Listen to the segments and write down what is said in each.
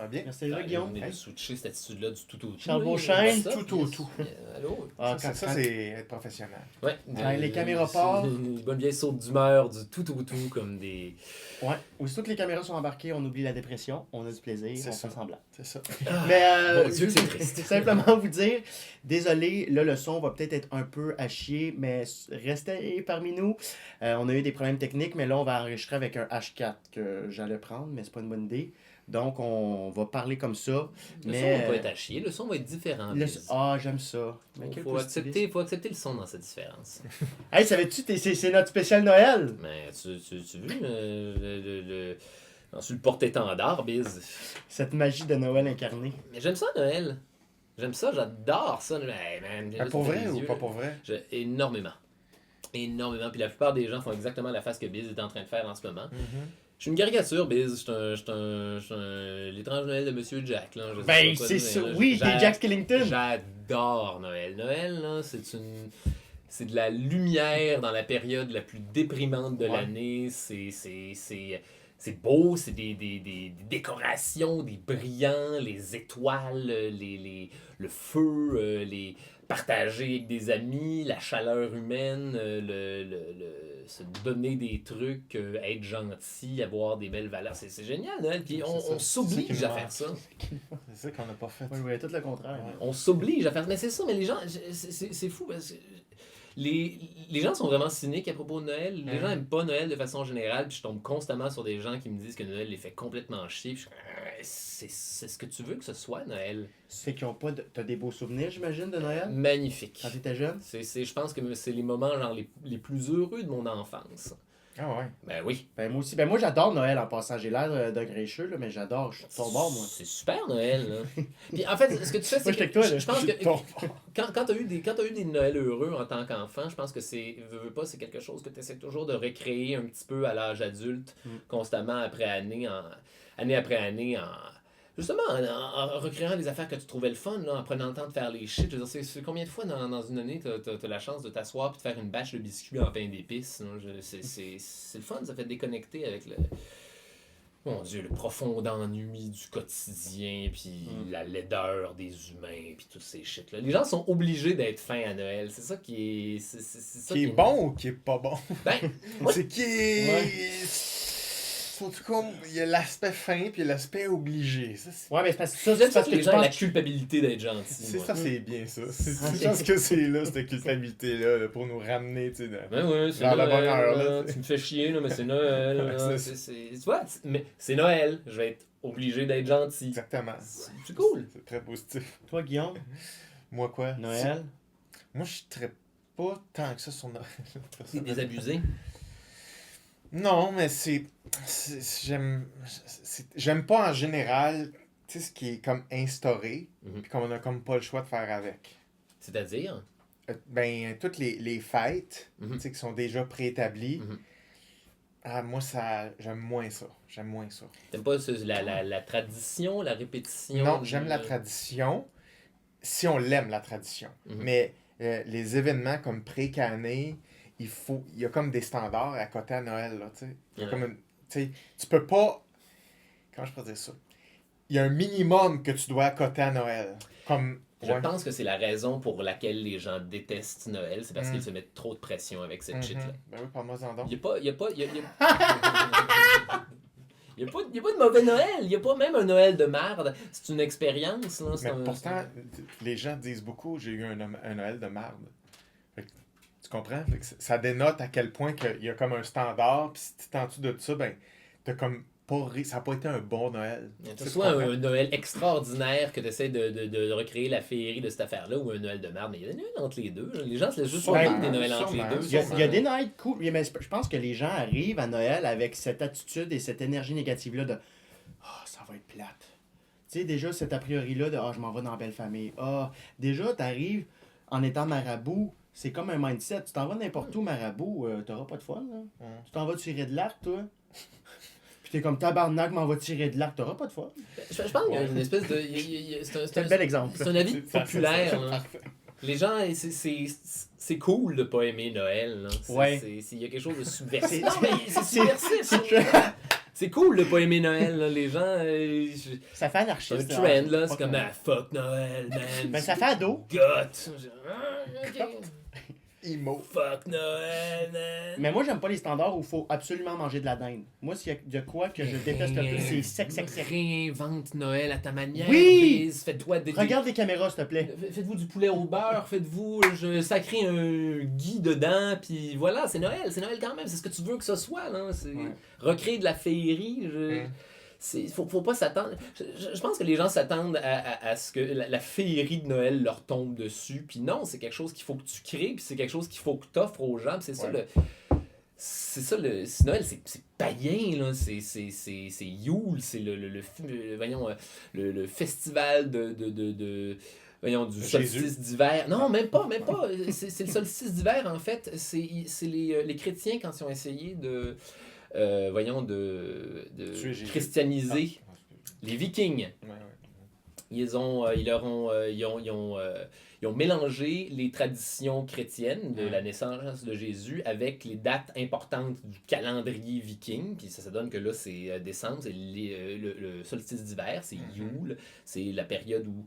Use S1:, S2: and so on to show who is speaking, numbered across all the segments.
S1: bien.
S2: Merci là, Guillaume.
S3: On est de switcher cette attitude-là du tout au tout.
S2: Charles
S3: Oui,
S2: Beauchesne,
S3: ça,
S1: tout au
S3: yes.
S1: tout.
S3: Allô?
S2: Ah,
S1: Ça, c'est être professionnel.
S3: Ouais.
S2: Quand les caméras partent.
S3: Une bonne vieille saute d'humeur du tout au tout, comme des...
S2: Ouais. Aussitôt que les caméras sont embarquées, on oublie la dépression, on a du plaisir,
S1: C'est
S2: on
S1: ça.
S2: fait semblant.
S1: C'est ça.
S2: Mais
S3: Mon Dieu, que c'est triste.
S2: simplement vous dire, désolé, là le son va peut-être être un peu à chier, mais restez parmi nous. On a eu des problèmes techniques, mais là on va enregistrer avec un H4 que j'allais prendre, mais c'est pas une bonne idée. Donc on va parler comme ça.
S3: Le
S2: mais
S3: son va pas être à chier, le son va être différent.
S2: j'aime ça. Mais quel
S3: Faut
S2: positivisme.
S3: accepter le son dans cette différence.
S2: Hey, savais-tu, c'est notre spécial Noël.
S3: Mais tu vu sur le porte-étendard, Biz.
S2: Cette magie de Noël incarnée.
S3: Mais j'aime ça, Noël. J'aime ça, j'adore ça. Hey, man,
S1: Ben, pour vrai ou pas pour vrai?
S3: Énormément. Énormément. Puis la plupart des gens font exactement la face que Biz est en train de faire en ce moment. Je suis une caricature, Biz. Je suis l'étrange Noël de Monsieur Jack. Là. Je sais
S2: Ben,
S3: pas quoi
S2: c'est
S3: dire,
S2: ça.
S3: là.
S2: Oui, t'es Jack Skellington.
S3: J'adore Noël. Noël, là, c'est de la lumière dans la période la plus déprimante de l'année. C'est beau, c'est des décorations, des brillants, les étoiles, le feu, les partager avec des amis, la chaleur humaine, se donner des trucs, être gentil, avoir des belles valeurs. C'est génial, Noël. Puis on s'oblige à faire ça.
S1: C'est ça qu'on n'a pas fait.
S2: Moi, je voulais tout le contraire.
S1: Ouais.
S3: On s'oblige à faire ça. Mais c'est ça, mais les gens, c'est fou parce que les gens sont vraiment cyniques à propos de Noël. Les gens n'aiment pas Noël de façon générale. Puis je tombe constamment sur des gens qui me disent que Noël les fait complètement chier. Puis c'est ce que tu veux que ce soit, Noël.
S2: C'est qu'ils ont pas. T'as des beaux souvenirs, j'imagine, de Noël?
S3: Magnifique.
S2: Quand t'étais jeune?
S3: Je pense que c'est les moments genre, les plus heureux de mon enfance.
S1: Ah ouais.
S3: Ben oui.
S2: Ben moi aussi. Ben moi j'adore Noël en passant. J'ai l'air de grincheux, là, mais j'adore. Je suis ton bord, moi.
S3: C'est super Noël. Là. Puis en fait, ce que tu fais,
S2: Moi,
S3: c'est
S2: j'étais
S3: que
S2: avec toi, là.
S3: je pense que
S1: Ton
S3: quand tu as eu des Noëls heureux en tant qu'enfant, je pense que veux pas, c'est quelque chose que tu essaies toujours de recréer un petit peu à l'âge adulte, constamment après année après année, justement en recréant les affaires que tu trouvais le fun, là, en prenant le temps de faire les shit. Je veux dire, c'est combien de fois dans une année t'as la chance de t'asseoir et de faire une bâche de biscuits en pain d'épices? C'est le fun, ça fait déconnecter avec mon Dieu, le profond ennui du quotidien, puis la laideur des humains, puis tous ces shit-là. Les gens sont obligés d'être fins à Noël. C'est ça qui est... C'est ça
S1: qui est bon ou qui est pas bon?
S3: Ben, ouais.
S1: C'est qui est... Surtout comme, il y a l'aspect fin puis l'aspect obligé. Ça, c'est...
S2: Ouais, mais c'est parce que ça,
S3: J'aime
S2: c'est
S3: ça
S2: parce
S3: que
S2: que
S3: les
S2: tu
S3: gens aient la
S2: penses.
S3: culpabilité d'être gentils.
S1: C'est
S3: moi.
S1: ça, c'est bien ça. Je
S2: c'est-
S1: pense que c'est là, cette culpabilité-là, là, pour nous ramener, tu sais,
S3: Ben ouais, c'est
S1: vers la
S3: Noël,
S1: bonne heure,
S3: là.
S1: là.
S3: Tu me fais chier, là, mais c'est Noël. Là. Tu vois, mais c'est Noël. Je vais être obligé d'être gentil.
S1: Exactement.
S3: C'est cool.
S1: C'est très positif.
S2: Toi, Guillaume,
S1: Moi, quoi?
S2: Noël.
S1: Moi, je ne pas tant que ça sur Noël.
S3: C'est désabusé.
S1: Non, mais j'aime pas en général, tu sais, ce qui est comme instauré, puis qu'on a comme pas le choix de faire avec.
S3: C'est-à-dire?
S1: Ben, toutes les fêtes,
S3: Mhm.
S1: tu sais, qui sont déjà préétablies,
S3: Mhm.
S1: moi, j'aime moins ça. J'aime moins ça.
S3: T'aimes pas la tradition, la répétition?
S1: Non, j'aime la tradition, si on l'aime, la tradition.
S3: Mhm.
S1: Mais les événements comme pré-canné, il y a comme des standards à côté à Noël, là, tu sais. Il y a
S3: Ouais.
S1: comme tu peux pas... Comment je peux dire ça? Il y a un minimum que tu dois accoter à Noël. Comme...
S3: Je pense que c'est la raison pour laquelle les gens détestent Noël, c'est parce
S1: Mm.
S3: qu'ils se mettent trop de pression avec cette shit-là.
S1: Ben oui, parle-moi-en donc.
S3: Il n'y a pas de mauvais Noël. Il n'y a pas même un Noël de merde. C'est une expérience. Là.
S1: Mais pourtant, les gens disent beaucoup, j'ai eu un Noël de marde. Fait que, tu comprends? Fait que ça dénote à quel point il y a comme un standard, puis si tu es en dessous de ça, ben, t'as comme pas ça n'a pas été un bon Noël.
S3: C'est soit un Noël extraordinaire que tu essaies de recréer la féerie de cette affaire-là, ou un Noël de merde. Mais il y a des Noëls entre les deux. Là. Les gens se laissent juste
S1: Sûrement,
S3: faire des Noëls entre les
S1: sûrement.
S3: deux.
S2: Il y a des Noëls cool, mais je pense que les gens arrivent à Noël avec cette attitude et cette énergie négative-là de « Ah, ça va être plate ». Tu sais, déjà, cet a priori-là de « Ah, je m'en vais dans la belle famille ». Ah, déjà, t'arrives en étant marabout, c'est comme un mindset. Tu t'en vas n'importe où, marabout, t'auras pas de fun, là. Tu t'en vas tirer de l'arc, toi. Puis t'es comme tabarnak, m'en va tirer de l'arc, t'auras pas de fun.
S3: Je pense qu'il y a une espèce de...
S2: C'est un bel exemple.
S3: C'est un avis
S1: C'est
S3: populaire. Là. Les gens, c'est cool de pas aimer Noël. Là.
S2: Ouais.
S3: Il y a quelque chose de subversif.
S2: C'est-
S3: Non, mais c'est subversif.
S2: Tu
S3: C'est cool de pas aimer Noël, là. Les gens...
S2: Ça fait
S3: c'est un
S2: anarchiste.
S3: trend, là. C'est comme, fuck Noël, man.
S2: Ben, ça fait ado.
S3: Goth. Ok.
S1: Emo.
S3: Fuck Noël, man.
S2: Mais moi, j'aime pas les standards où il faut absolument manger de la dinde. Moi, s'il y a de quoi que je déteste le plus, c'est sec.
S3: Réinvente Noël à ta manière.
S2: Oui!
S3: Biz. Faites-toi des...
S2: Regarde les caméras, s'il te plaît.
S3: Faites-vous du poulet au beurre, faites-vous sacrer un gui dedans, puis voilà, c'est Noël quand même, c'est ce que tu veux que ce soit, là. C'est recréer de la féerie. Faut pas s'attendre. Je pense que les gens s'attendent à ce que la féerie de Noël leur tombe dessus, puis non, c'est quelque chose qu'il faut que tu crées, puis c'est quelque chose qu'il faut que tu offres aux gens, puis c'est ça le. C'est ça, Noël, c'est païen, là. C'est Yule, c'est le festival voyons, du solstice d'hiver. Non, même pas. C'est le solstice d'hiver, en fait. C'est les chrétiens, quand ils ont essayé de christianiser les Vikings. Ils ont mélangé les traditions chrétiennes de la naissance de Jésus avec les dates importantes du calendrier viking. Puis ça donne que là, c'est décembre, c'est le solstice d'hiver, c'est Yule, c'est la période où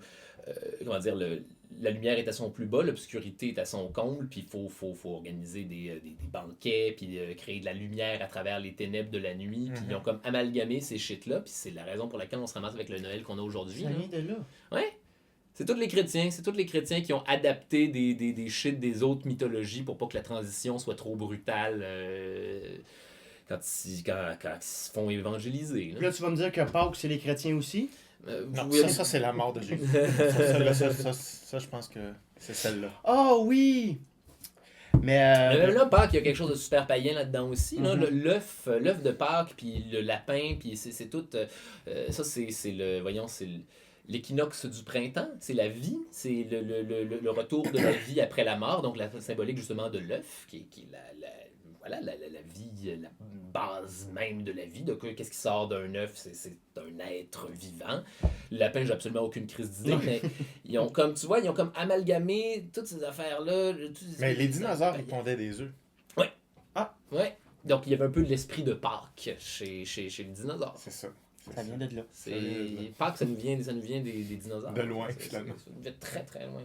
S3: la lumière est à son plus bas, l'obscurité est à son comble, puis il faut organiser des banquets, puis créer de la lumière à travers les ténèbres de la nuit. Puis ils ont comme amalgamé ces shit-là, puis c'est la raison pour laquelle on se ramasse avec le Noël qu'on a aujourd'hui.
S2: Ça vient de là.
S3: Ouais. C'est tous les chrétiens qui ont adapté des shit des autres mythologies pour pas que la transition soit trop brutale quand ils se font évangéliser.
S2: Là, tu vas me dire que Pâques, c'est les chrétiens aussi?
S1: Non, ça c'est la mort de Jésus. ça, je pense que c'est celle-là.
S2: Oh oui! Mais
S3: là, Pâques, il y a quelque chose de super païen là-dedans aussi. Là. L'œuf de Pâques, puis le lapin, puis c'est tout... ça, c'est l'équinoxe du printemps, c'est la vie, c'est le retour de la vie après la mort, donc la symbolique justement de l'œuf, qui est la vie, la base même de la vie. Donc, qu'est-ce qui sort d'un œuf? C'est un être vivant. Le lapin, j'ai absolument aucune crise d'idée, mais ils ont comme amalgamé toutes ces affaires-là.
S1: Mais les dinosaures, ils pondaient des œufs.
S3: Oui. Ah, ouais. Donc, il y avait un peu de l'esprit de Pâques chez les dinosaures.
S2: C'est ça. Ça vient de là.
S3: Pâques, ça nous vient des dinosaures.
S1: De loin, finalement.
S3: Ça nous vient très, très loin.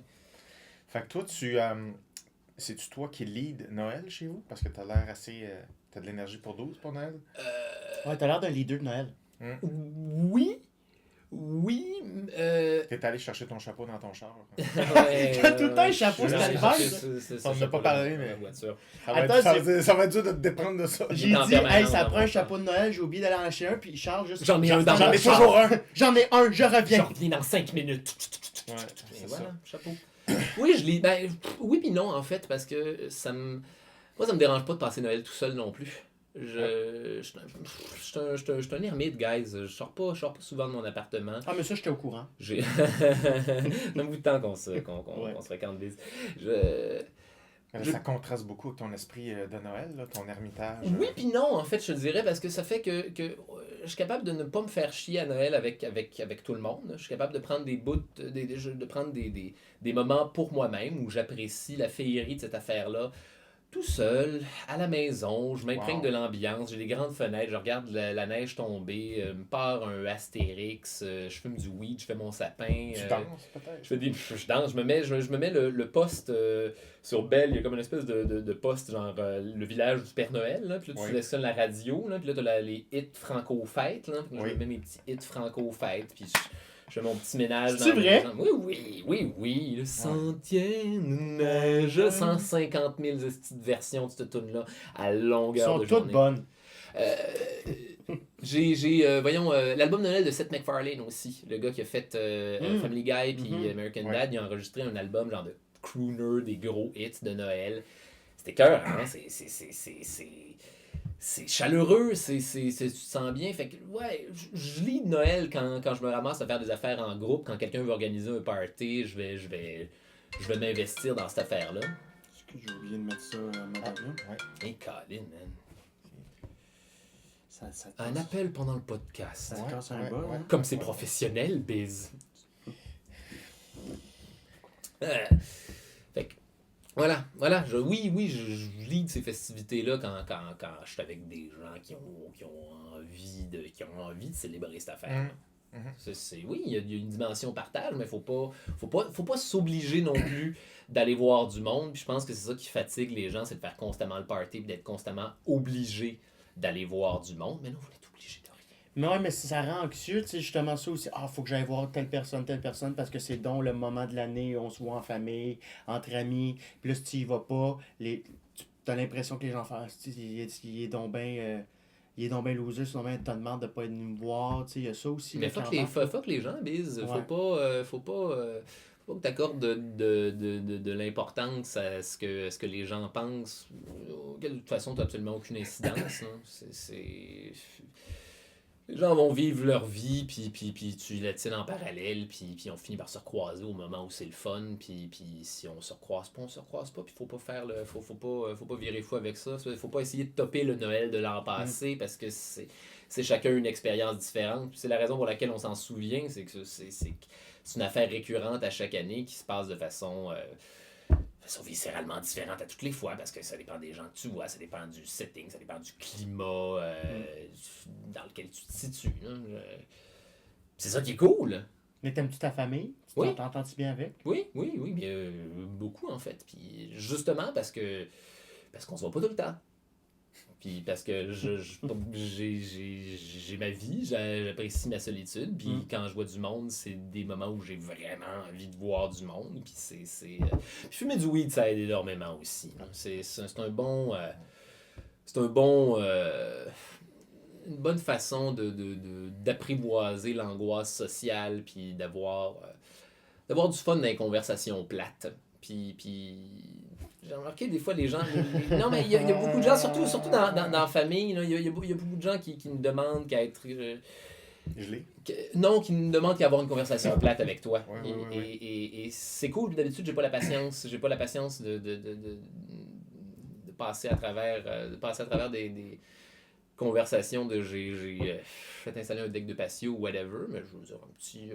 S1: Fait que toi, c'est-tu toi qui lead Noël chez vous? Parce que t'as l'air assez... t'as de l'énergie pour 12 pour Noël?
S2: Ouais, t'as l'air d'un leader de Noël.
S3: Oui.
S1: T'es allé chercher ton chapeau dans ton char.
S2: T'as tout le temps un chapeau, c'est la base.
S1: On n'a pas parlé, mais... Ça va être dur de te déprendre de ça.
S2: J'ai dit, hey, ça prend un chapeau de Noël, j'ai oublié d'aller en acheter un, puis Charles juste...
S3: J'en ai un dans
S1: J'en ai toujours un.
S2: J'en ai un, je reviens.
S3: Je reviens dans 5 minutes.
S1: Ouais,
S3: et voilà, chapeau. Oui, je lis. Ben, oui puis non, en fait, parce que moi, ça me dérange pas de passer Noël tout seul non plus. Je suis un ermite, guys. Je sors pas souvent de mon appartement.
S2: Ah, mais ça, j'étais au courant.
S3: J'ai un bout de temps qu'on se fréquente.
S1: Ça contraste beaucoup avec ton esprit de Noël, là, ton ermitage.
S3: Oui puis non, en fait, je te dirais, parce que ça fait que je suis capable de ne pas me faire chier à Noël avec tout le monde. Je suis capable de prendre des bouts, de prendre des moments pour moi-même où j'apprécie la féerie de cette affaire-là. Tout seul, à la maison, je m'imprègne de l'ambiance, j'ai des grandes fenêtres, je regarde la neige tomber, me pars un Astérix, je fume du weed, je fais mon sapin.
S1: Tu danses peut-être?
S3: Je danse, je me mets le poste sur Belle, il y a comme une espèce de poste, genre le village du Père Noël, là, puis là tu sélectionnes la radio, là, puis là tu as les hits franco-fêtes, là, puis là, je me mets mes petits hits franco-fêtes, puis je fais mon petit ménage.
S2: C'est vrai?
S3: Oui. Le centième neige. 150 000 versions de cette tune-là à longueur de journée.
S2: Sont toutes bonnes.
S3: J'ai l'album de Noël de Seth MacFarlane aussi. Le gars qui a fait Family Guy puis American Dad. Il a enregistré un album genre de crooner, des gros hits de Noël. C'était cœur, hein? C'est chaleureux, tu te sens bien. Fait que, ouais, je lis de Noël quand je me ramasse à faire des affaires en groupe. Quand quelqu'un veut organiser un party, je vais m'investir dans cette affaire-là.
S2: Est-ce que j'ai oublié de mettre ça à ma avion?
S3: Ouais. Hey, Colin, man.
S2: Ça
S3: un appel pendant le podcast.
S2: Ça casse un bas. Hein?
S3: Comme c'est professionnel, biz. Fait que, Voilà. Je lead ces festivités-là quand je suis avec des gens qui ont envie de célébrer cette affaire. Oui, il y a une dimension partage, mais faut pas s'obliger non plus d'aller voir du monde. Puis je pense que c'est ça qui fatigue les gens, c'est de faire constamment le party et d'être constamment obligé d'aller voir du monde. Mais non, vous êtes obligé de rien.
S2: Mais ouais, mais ça rend anxieux, tu sais, justement ça aussi. Ah, faut que j'aille voir telle personne, parce que c'est donc le moment de l'année où on se voit en famille, entre amis. Puis là, si tu y vas pas, t'as l'impression que les gens font, ah, tu sais, il est donc bien. Il est donc bien loser, c'est donc bien t'as demande de pas être venu me voir, tu sais, il y a ça aussi.
S3: Mais
S2: là,
S3: faut que les gens bise.
S2: Ouais.
S3: Faut pas que tu accordes de l'importance à ce que les gens pensent, auquel de toute façon tu n'as absolument aucune incidence. Hein. Les gens vont vivre leur vie, puis tu la tiens en parallèle, puis on finit par se recroiser au moment où c'est le fun, puis si on se recroise pas, puis faut pas faire faut pas virer fou avec ça. Faut pas essayer de topper le Noël de l'an passé, parce que c'est chacun une expérience différente. Puis c'est la raison pour laquelle on s'en souvient, c'est que c'est une affaire récurrente à chaque année qui se passe de façon viscéralement différente à toutes les fois, parce que ça dépend des gens que tu vois, ça dépend du setting, ça dépend du climat dans lequel tu te situes. C'est ça qui est cool.
S2: Mais t'aimes-tu ta famille?
S3: Oui.
S2: T'entends-tu bien avec?
S3: Oui, bien, beaucoup en fait. Puis justement parce qu'on se voit pas tout le temps. Puis parce que j'ai ma vie, j'apprécie ma solitude. Puis quand je vois du monde, c'est des moments où j'ai vraiment envie de voir du monde. Puis Puis fumer du weed, ça aide énormément aussi. C'est un bon... une bonne façon d'apprivoiser l'angoisse sociale, puis d'avoir du fun dans les conversations plates. Puis j'ai remarqué des fois les gens... Non, mais il y a beaucoup de gens, surtout dans la famille, il y a beaucoup de gens qui ne demandent qu'à être... Non, qui ne demandent qu'à avoir une conversation plate avec toi. Et c'est cool, d'habitude, j'ai pas la patience. J'ai pas la patience de passer à travers des conversation de j'ai fait installer un deck de patio ou whatever, mais je veux dire, un petit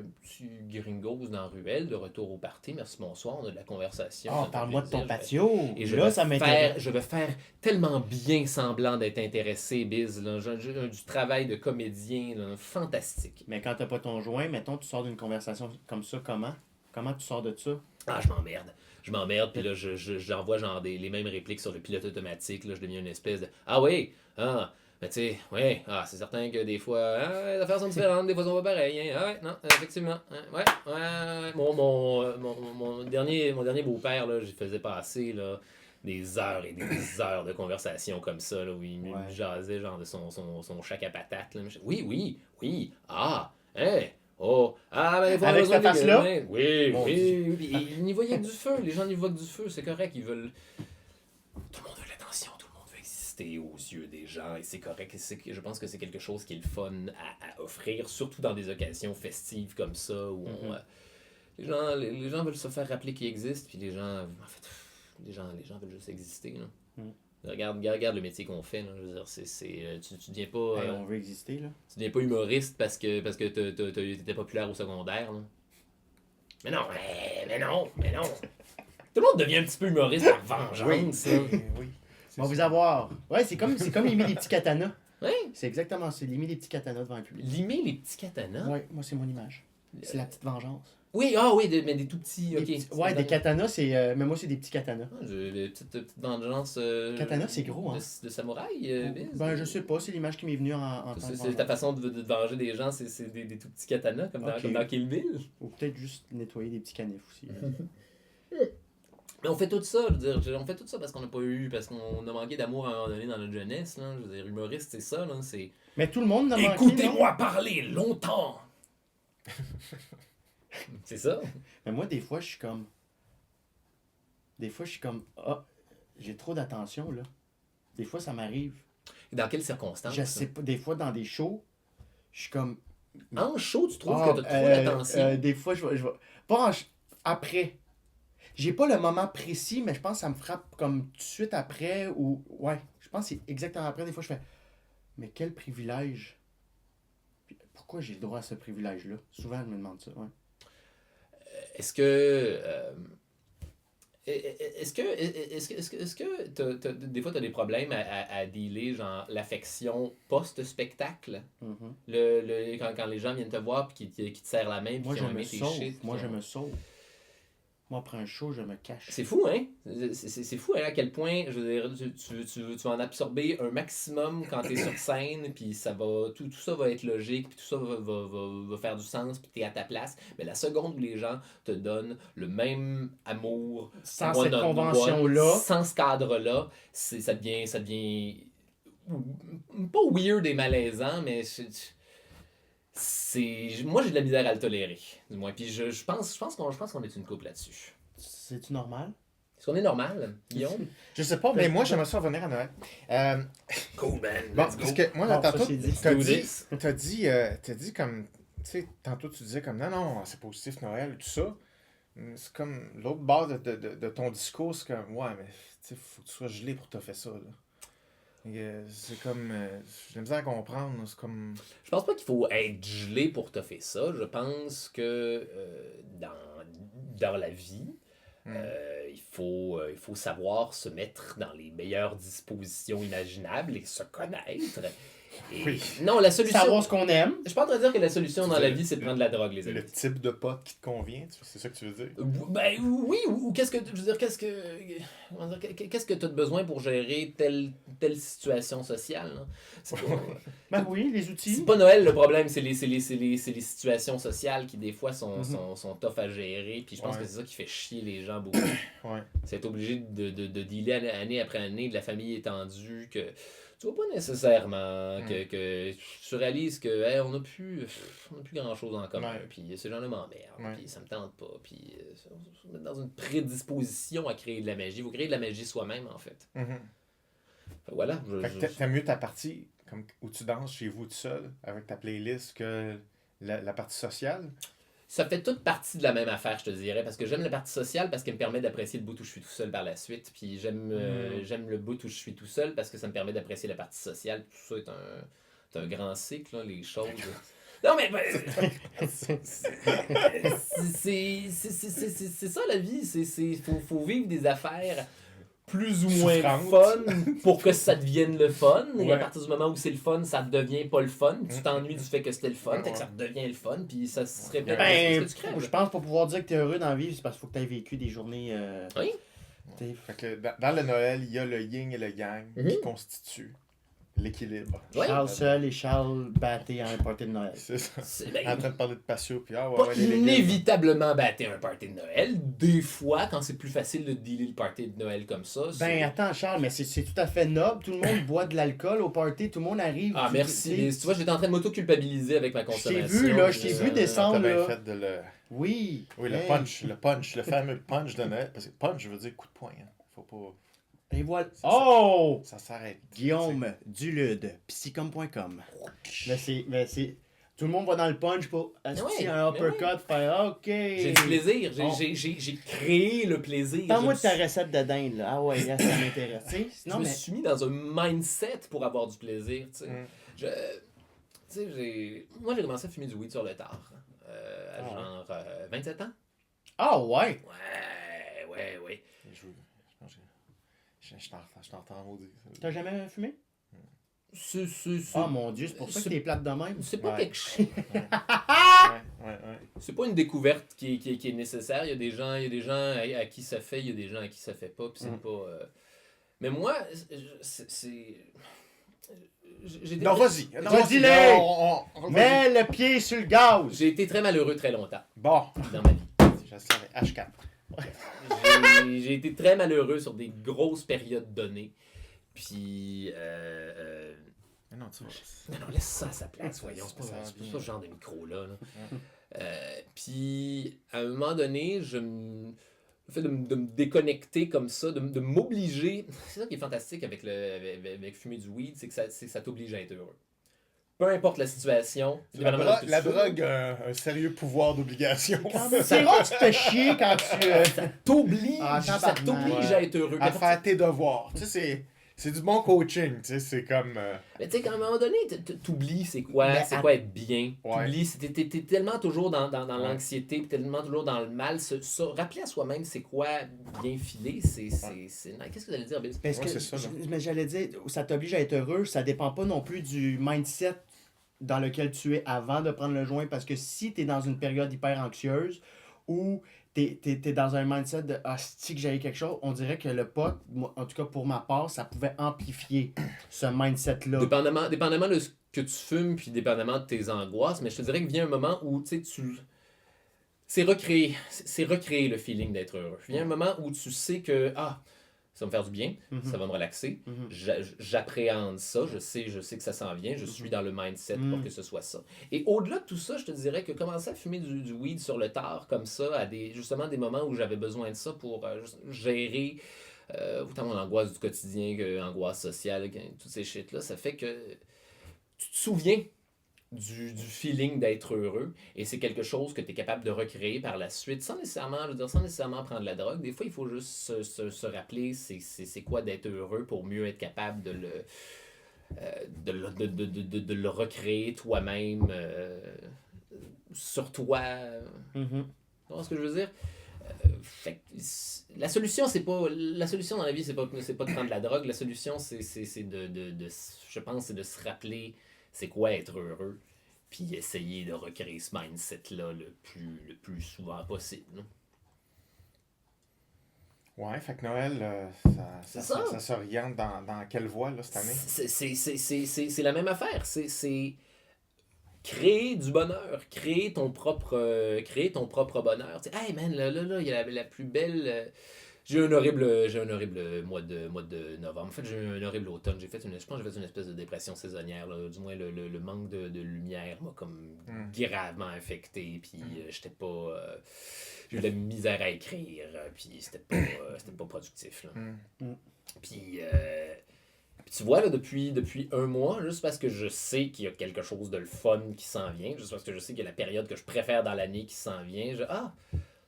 S3: gringos dans la ruelle, de retour au party, merci, bonsoir, on a de la conversation.
S2: Oh, parle-moi de ton patio.
S3: Et
S2: ça m'intéresse.
S3: Je vais faire tellement bien semblant d'être intéressé, Biz. Là. J'ai du travail de comédien là, fantastique.
S2: Mais quand t'as pas ton joint, mettons, tu sors d'une conversation comme ça, comment? Comment tu sors de ça?
S3: Ah, je m'emmerde, puis là, j'envoie genre les mêmes répliques sur le pilote automatique, là, je deviens une espèce de « Ah oui, ah, mais tu sais, ouais, c'est certain que des fois, les affaires sont différentes, des fois, sont pas pareilles, hein, ah ouais, non, effectivement, ouais. Mon dernier beau-père, là, je faisais passer, là, des heures et des heures de conversation comme ça, là, où il me jasait, genre, de son chac à patates, là. Oui, hein, oh, ben,
S2: avec cette face-là?
S3: Oui. Ils n'y voyaient que du feu. Les gens n'y voient que du feu, c'est correct. Ils veulent. Tout le monde veut l'attention, tout le monde veut exister aux yeux des gens, et c'est correct. Je pense que c'est quelque chose qui est le fun à offrir, surtout dans des occasions festives comme ça, où les gens veulent se faire rappeler qu'ils existent, puis les gens veulent juste exister. Là. Regarde le métier qu'on fait. Là. Je veux dire, tu deviens pas...
S2: on veut exister, là.
S3: Tu deviens pas humoriste parce que t'étais populaire au secondaire. Là. Mais non. Tout le monde devient un petit peu humoriste par vengeance.
S1: Oui.
S2: On va vous avoir. Ouais, c'est comme limer des petits katanas.
S3: Oui.
S2: C'est exactement ça, limer des petits katanas devant le public.
S3: Limer les petits katanas?
S2: Ouais, moi, c'est mon image. C'est la petite vengeance.
S3: Oui, mais des tout petits, ok.
S2: Des katanas, c'est... mais moi, c'est des petits katanas.
S3: Des petites vengeances...
S2: Katana, c'est gros, hein?
S3: De samouraï,
S2: Ben, je sais pas, c'est l'image qui m'est venue en tant que
S3: c'est ta façon de venger des gens, c'est des tout petits katanas, comme dans Kill Bill.
S2: Ou peut-être juste nettoyer des petits canifs aussi.
S3: Mais on fait tout ça, je veux dire, on fait tout ça parce qu'on a manqué d'amour à un moment donné dans notre jeunesse, là. Je veux dire, humoriste, c'est ça, là, c'est...
S2: Mais tout le monde n'a manqué,
S3: Écoutez-moi parler longtemps! C'est ça.
S2: Mais moi, des fois, je suis comme... Ah, j'ai trop d'attention, là. Des fois, ça m'arrive.
S3: Dans quelles circonstances?
S2: Je sais pas, des fois, dans des shows, je suis comme...
S3: En show, tu trouves que t'as trop d'attention?
S2: Des fois, je vais... Pas après. J'ai pas le moment précis, mais je pense que ça me frappe comme tout de suite après, ou... Ouais, je pense que c'est exactement après. Des fois, je fais... Mais quel privilège! Puis, pourquoi j'ai le droit à ce privilège-là? Souvent, je me demande ça, ouais.
S3: Est-ce que Est-ce que des fois, tu as des problèmes à dealer, genre l'affection post-spectacle? Quand les gens viennent te voir et qui te serrent la main puis
S2: Moi,
S3: qui
S2: je
S3: ont
S2: me
S3: aimé tes
S2: sauve.
S3: shit.
S2: Moi, je me sauve. Moi, après un show, je me cache.
S3: C'est fou, hein? C'est fou, hein, à quel point, je veux dire, tu vas en absorber un maximum quand t'es sur scène, puis ça va, tout ça va être logique, puis tout ça va faire du sens, puis t'es à ta place. Mais la seconde où les gens te donnent le même amour,
S2: Sans cette convention-là.
S3: sans ce cadre-là, ça devient pas weird et malaisant, mais moi j'ai de la misère à le tolérer, du moins. Puis je pense qu'on est une couple là-dessus.
S2: C'est-tu normal?
S3: Est-ce qu'on est normal, Guillaume?
S1: Je sais pas, mais moi, j'aimerais ça revenir à Noël.
S3: Cool, man.
S1: Bon,
S3: Let's go.
S1: parce que moi,
S2: Bon,
S1: tantôt,
S2: ça, c'est dit.
S1: t'as dit comme, tu sais, tantôt tu disais comme, non, c'est positif Noël, tout ça. C'est comme l'autre bord de ton discours, c'est comme, ouais, mais tu sais, faut que tu sois gelé pour te faire ça, là. C'est comme, j'ai de la misère à comprendre, là, c'est comme...
S3: Je pense pas qu'il faut être gelé pour te faire ça. Je pense que dans la vie, il faut savoir se mettre dans les meilleures dispositions imaginables et se connaître. Et...
S1: Oui.
S3: Non, la solution...
S2: Savoir ce qu'on aime.
S3: Je suis pas en train de dire que la solution dans
S1: C'est
S3: la vie, c'est de prendre de la drogue, les amis.
S1: Le type de pote qui te convient, c'est ça que tu veux dire?
S3: Ben oui, ou qu'est-ce que... Je veux dire, qu'est-ce que tu as besoin pour gérer telle situation sociale? Là? C'est pas...
S2: Ben oui, les outils.
S3: C'est pas Noël le problème, c'est les situations sociales qui des fois sont tough à gérer. Puis je pense que c'est ça qui fait chier les gens beaucoup. C'est être obligé de dealer année après année de la famille étendue que tu vois pas nécessairement, que tu réalises que hey, on n'a plus grand chose en commun. Puis ces gens-là m'emmerdent, puis ça me tente pas. Puis on se met dans une prédisposition à créer de la magie. Il faut créer de la magie soi-même en fait. Voilà.
S1: T'aimes mieux ta partie comme où tu danses chez vous tout seul avec ta playlist que la partie sociale?
S3: Ça fait toute partie de la même affaire, je te dirais, parce que j'aime la partie sociale parce qu'elle me permet d'apprécier le bout où je suis tout seul par la suite, puis j'aime le bout où je suis tout seul parce que ça me permet d'apprécier la partie sociale. Tout ça est un grand cycle, là, les choses. Non, mais c'est ça la vie, faut vivre des affaires plus ou moins fun pour que ça devienne le fun. Et à partir du moment où c'est le fun, ça devient pas le fun. Tu t'ennuies du fait que c'était le fun, fait que ça devient le fun, puis ça se répète.
S2: Je pense pour pouvoir dire que t'es heureux dans la vie, c'est parce qu'il faut que t'aies vécu des journées...
S3: Oui.
S1: Fait que dans le Noël, il y a le yin et le yang qui constituent l'équilibre.
S2: Ouais. Charles seul et Charles batté à un party de Noël.
S1: C'est ça. En train de parler de patio, puis
S3: pas inévitablement batté à un party de Noël. Des fois, quand c'est plus facile de dealer le party de Noël comme ça.
S2: Attends, Charles, mais c'est tout à fait noble. Tout le monde boit de l'alcool au party, tout le monde arrive.
S3: Ah, merci. Mais, tu vois, j'étais en train de m'auto-culpabiliser avec ma consommation.
S2: Je t'ai vu descendre.
S1: T'as bien fait de le...
S2: Oui.
S1: Oui, le punch, le fameux punch de Noël. Parce que punch veut dire coup de poing. Hein. Faut pas...
S2: Et voilà.
S1: Ça s'arrête.
S2: Guillaume Dulude, psychom.com. Mais c'est... Tout le monde va dans le punch pour un uppercut, faire OK.
S3: J'ai du plaisir. J'ai créé le plaisir.
S2: Parle-moi de ta recette de dinde, là. Ah ouais, là, ça m'intéresse.
S3: Je me suis mis dans un mindset pour avoir du plaisir, tu sais. Moi, j'ai commencé à fumer du weed sur le tard. À genre 27 ans.
S2: Ah ouais?
S3: Ouais.
S1: Je t'entends maudit.
S2: T'as jamais fumé?
S3: Oh
S2: mon Dieu, c'est pour ça que t'es plate de même.
S3: C'est pas quelque chose. C'est pas une découverte qui est nécessaire. Il y a des gens à qui ça fait, il y a des gens à qui ça fait pas. Puis c'est pas. Mais moi,
S1: Non, vas-y.
S2: Vas-y, mets le pied sur le gaz.
S3: J'ai été très malheureux très longtemps.
S1: Bon.
S3: Dans ma vie.
S1: Je savais. H4.
S3: J'ai été très malheureux sur des grosses périodes données. Puis.
S1: Non, tu vois.
S3: Non, laisse ça à sa place, voyons. C'est pas ce genre de micro-là. Puis, à un moment donné, le fait de me déconnecter comme ça, de m'obliger. C'est ça qui est fantastique avec fumer du weed, c'est que ça t'oblige à être heureux. Peu importe la situation.
S1: La drogue a un sérieux pouvoir d'obligation.
S2: C'est rare que tu te fais chier quand tu...
S3: Ça t'oblige à être heureux.
S1: À faire tes devoirs. Tu sais, C'est du bon coaching, tu sais, c'est comme...
S3: Mais tu sais, à un moment donné, t'oublies c'est quoi être bien.
S1: Ouais.
S3: T'oublies, t'es tellement toujours dans l'anxiété, puis tellement toujours dans le mal. Rappeler à soi-même c'est quoi bien filer, c'est nice. Qu'est-ce que vous allez dire, Bill?
S2: Parce
S1: Ouais,
S2: que,
S1: c'est ça, là.
S2: mais j'allais dire, ça t'oblige à être heureux, ça dépend pas non plus du mindset dans lequel tu es avant de prendre le joint, parce que si tu es dans une période hyper anxieuse ou tu es dans un mindset de ah, si que j'avais quelque chose, on dirait que le pot, moi, en tout cas pour ma part, ça pouvait amplifier ce mindset-là.
S3: Dépendamment de ce que tu fumes, puis dépendamment de tes angoisses, mais je te dirais qu'il vient un moment où c'est recréer le feeling d'être heureux. Il vient un moment où tu sais que ça va me faire du bien, ça va me relaxer, j'appréhende ça, je sais que ça s'en vient, je suis dans le mindset pour que ce soit ça. Et au-delà de tout ça, je te dirais que commencer à fumer du weed sur le tard comme ça, à justement des moments où j'avais besoin de ça pour gérer autant mon angoisse du quotidien que l'angoisse sociale, toutes ces shit-là, ça fait que tu te souviens du feeling d'être heureux et c'est quelque chose que tu es capable de recréer par la suite sans nécessairement prendre la drogue. Des fois, il faut juste se rappeler c'est quoi d'être heureux pour mieux être capable de le recréer toi-même sur toi. Tu vois ce que je veux dire? Fait que la solution dans la vie c'est pas de prendre la drogue, la solution c'est je pense c'est de se rappeler c'est quoi être heureux, puis essayer de recréer ce mindset-là le plus souvent possible. Non?
S1: Ouais, fait que Noël, ça s'oriente dans quelle voie, là, cette année?
S3: C'est la même affaire. C'est créer du bonheur, créer ton propre bonheur. Tu sais, hey man, là, il y a la plus belle... J'ai eu un horrible mois de novembre. En fait, j'ai eu un horrible automne. Je pense que j'ai fait une espèce de dépression saisonnière. Là. Du moins, le manque de lumière m'a comme gravement affecté. Puis, j'étais pas... j'ai eu de la misère à écrire. Puis, c'était pas productif. Là. Puis, tu vois, là, depuis un mois, juste parce que je sais qu'il y a quelque chose de le fun qui s'en vient, juste parce que je sais qu'il y a la période que je préfère dans l'année qui s'en vient,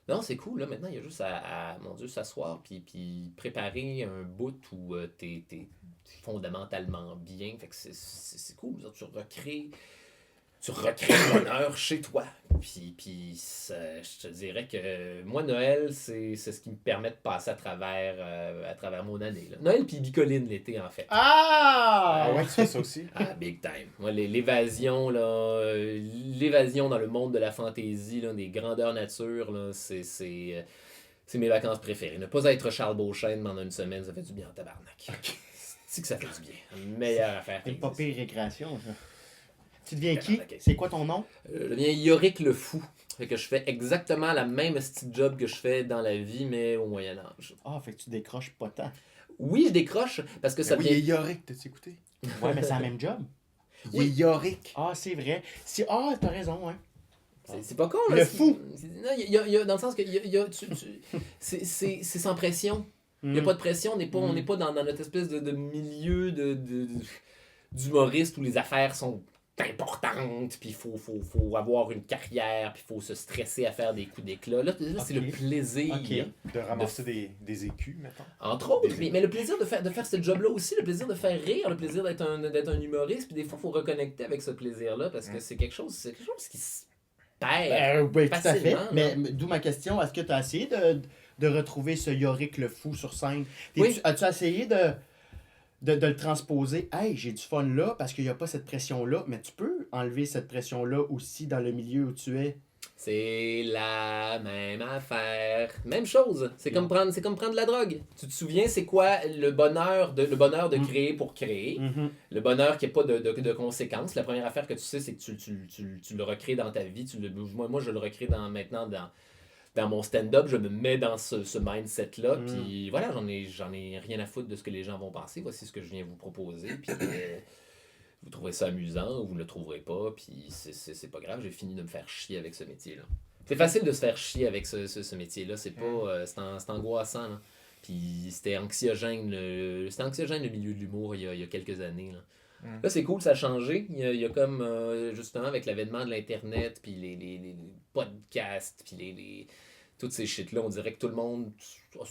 S3: non, c'est cool, là, maintenant, il y a juste à mon Dieu, s'asseoir puis préparer un bout où t'es fondamentalement bien. Fait que c'est cool, tu recrées le bonheur chez toi. Puis je te dirais que moi, Noël, c'est ce qui me permet de passer à travers mon année. Là. Noël puis Bicoline l'été, en fait.
S1: Ah ouais, tu fais ça aussi?
S3: Big time. Moi, l'évasion dans le monde de la fantaisie, là, des grandeurs nature, là, c'est mes vacances préférées. Ne pas être Charles Beauchesne pendant une semaine, ça fait du bien en tabarnak. C'est que ça fait du bien. Meilleure affaire.
S2: C'est pas pire récréation, ça. Tu deviens qui? C'est quoi ton nom?
S3: Je deviens Yorick le Fou. Fait que je fais exactement la même style job que je fais dans la vie, mais au Moyen-Âge.
S2: Fait que tu décroches pas tant.
S3: Oui, je décroche parce que ça
S1: vient... Oui, il est Yorick, t'as-tu écouté?
S2: Ouais, mais c'est la même job.
S1: Il est Yorick.
S2: C'est vrai. T'as raison, hein.
S3: C'est pas con, là.
S2: Le fou!
S3: Dans le sens que c'est sans pression. Il n'y a pas de pression. On n'est pas dans notre espèce de milieu d'humoriste où les affaires sont importante, puis il faut avoir une carrière, puis il faut se stresser à faire des coups d'éclat. Là c'est le plaisir.
S1: De ramasser des écus, mettons.
S3: Entre autres, mais le plaisir de faire ce job-là aussi, le plaisir de faire rire, le plaisir d'être un humoriste, puis des fois, il faut reconnecter avec ce plaisir-là, parce que c'est quelque chose qui se perd
S2: oui, tout à fait.
S3: facilement.
S2: Mais d'où ma question, est-ce que tu as essayé de retrouver ce Yorick le Fou sur scène?
S3: Oui.
S2: As-tu essayé de le transposer? Hey, j'ai du fun là parce qu'il n'y a pas cette pression-là, mais tu peux enlever cette pression-là aussi dans le milieu où tu es.
S3: C'est la même affaire. Même chose. C'est comme prendre de la drogue. Tu te souviens, c'est quoi le bonheur de créer pour créer? Le bonheur qui n'a pas de conséquences. La première affaire que tu sais, c'est que tu le recrées dans ta vie. Moi, je le recrée maintenant dans mon stand-up. Je me mets dans ce mindset-là. Puis voilà, j'en ai rien à foutre de ce que les gens vont penser. Voici ce que je viens vous proposer. Puis vous trouvez ça amusant ou vous ne le trouverez pas, puis c'est pas grave, j'ai fini de me faire chier avec ce métier-là. C'est facile de se faire chier avec ce métier-là, c'est pas c'est angoissant, là. Puis c'était anxiogène le milieu de l'humour il y a quelques années. Là, c'est cool, ça a changé. Il y a comme, justement, avec l'avènement de l'Internet, puis les podcasts, puis toutes ces shit-là, on dirait que tout le monde a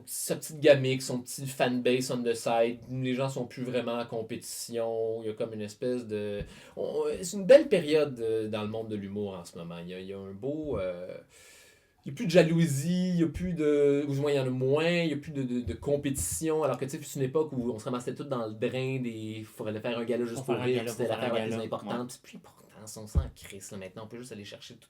S3: sa petite gamique, son petit fanbase on the side. Les gens sont plus vraiment en compétition. Il y a comme une espèce de... c'est une belle période dans le monde de l'humour en ce moment. Il y a un beau... il n'y a plus de jalousie, il y a plus de... Ou du moins, il y en a moins. Il n'y a plus de compétition. Alors que, tu sais, c'est une époque où on se ramassait tous dans le drain des... Il faudrait faire un gala juste pour rire. Puis c'était l'affaire la plus importante. Puis c'est plus important. On s'en crisse. Maintenant, on peut juste aller chercher tous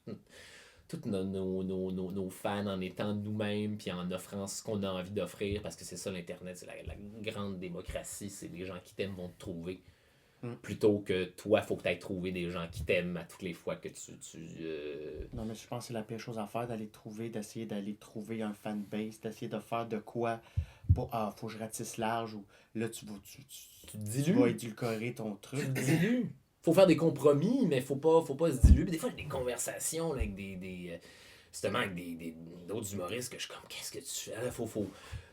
S3: nos fans en étant nous-mêmes puis en offrant ce qu'on a envie d'offrir, parce que c'est ça l'Internet, c'est la grande démocratie, c'est les gens qui t'aiment vont te trouver. Plutôt que toi, il faut que tu ailles trouver des gens qui t'aiment à toutes les fois que tu
S2: Non, mais je pense que c'est la pire chose à faire, d'essayer d'aller trouver un fanbase, d'essayer de faire de quoi pour faut que je ratisse large, ou là tu vas édulcorer ton truc.
S3: Tu dilues. Faut faire des compromis, mais faut pas se diluer. Des fois, il y a des conversations là, avec justement avec d'autres humoristes que je suis comme, qu'est-ce que tu fais?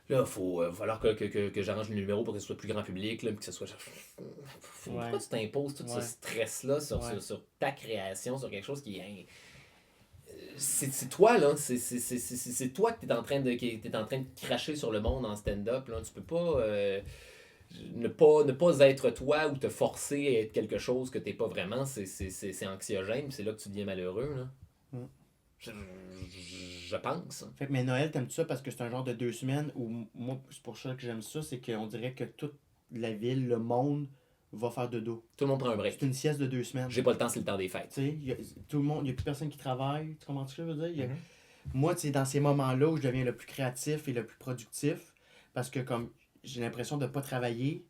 S3: Là, faut falloir que j'arrange le numéro pour que ce soit plus grand public, là, que ce soit... Pourquoi tu t'imposes tout ce stress-là sur ta création, sur quelque chose qui est... C'est toi, là. C'est toi que t'es en train de cracher sur le monde en stand-up, là. Tu peux pas... ne pas être toi ou te forcer à être quelque chose que t'es pas vraiment, c'est anxiogène, c'est là que tu deviens malheureux, là. Je pense.
S2: Fait que, mais Noël, t'aimes-tu ça parce que c'est un genre de 2 semaines où, moi, c'est pour ça que j'aime ça, c'est qu'on dirait que toute la ville, le monde, va faire dodo.
S3: Tout le monde prend un break.
S2: C'est une sieste de 2 semaines.
S3: J'ai pas le temps, c'est le temps des fêtes.
S2: Tu sais, tout le monde, il n'y a plus personne qui travaille, tu comprends ce que je veux dire? Moi, tu sais, dans ces moments-là où je deviens le plus créatif et le plus productif, parce que comme j'ai l'impression de ne pas travailler,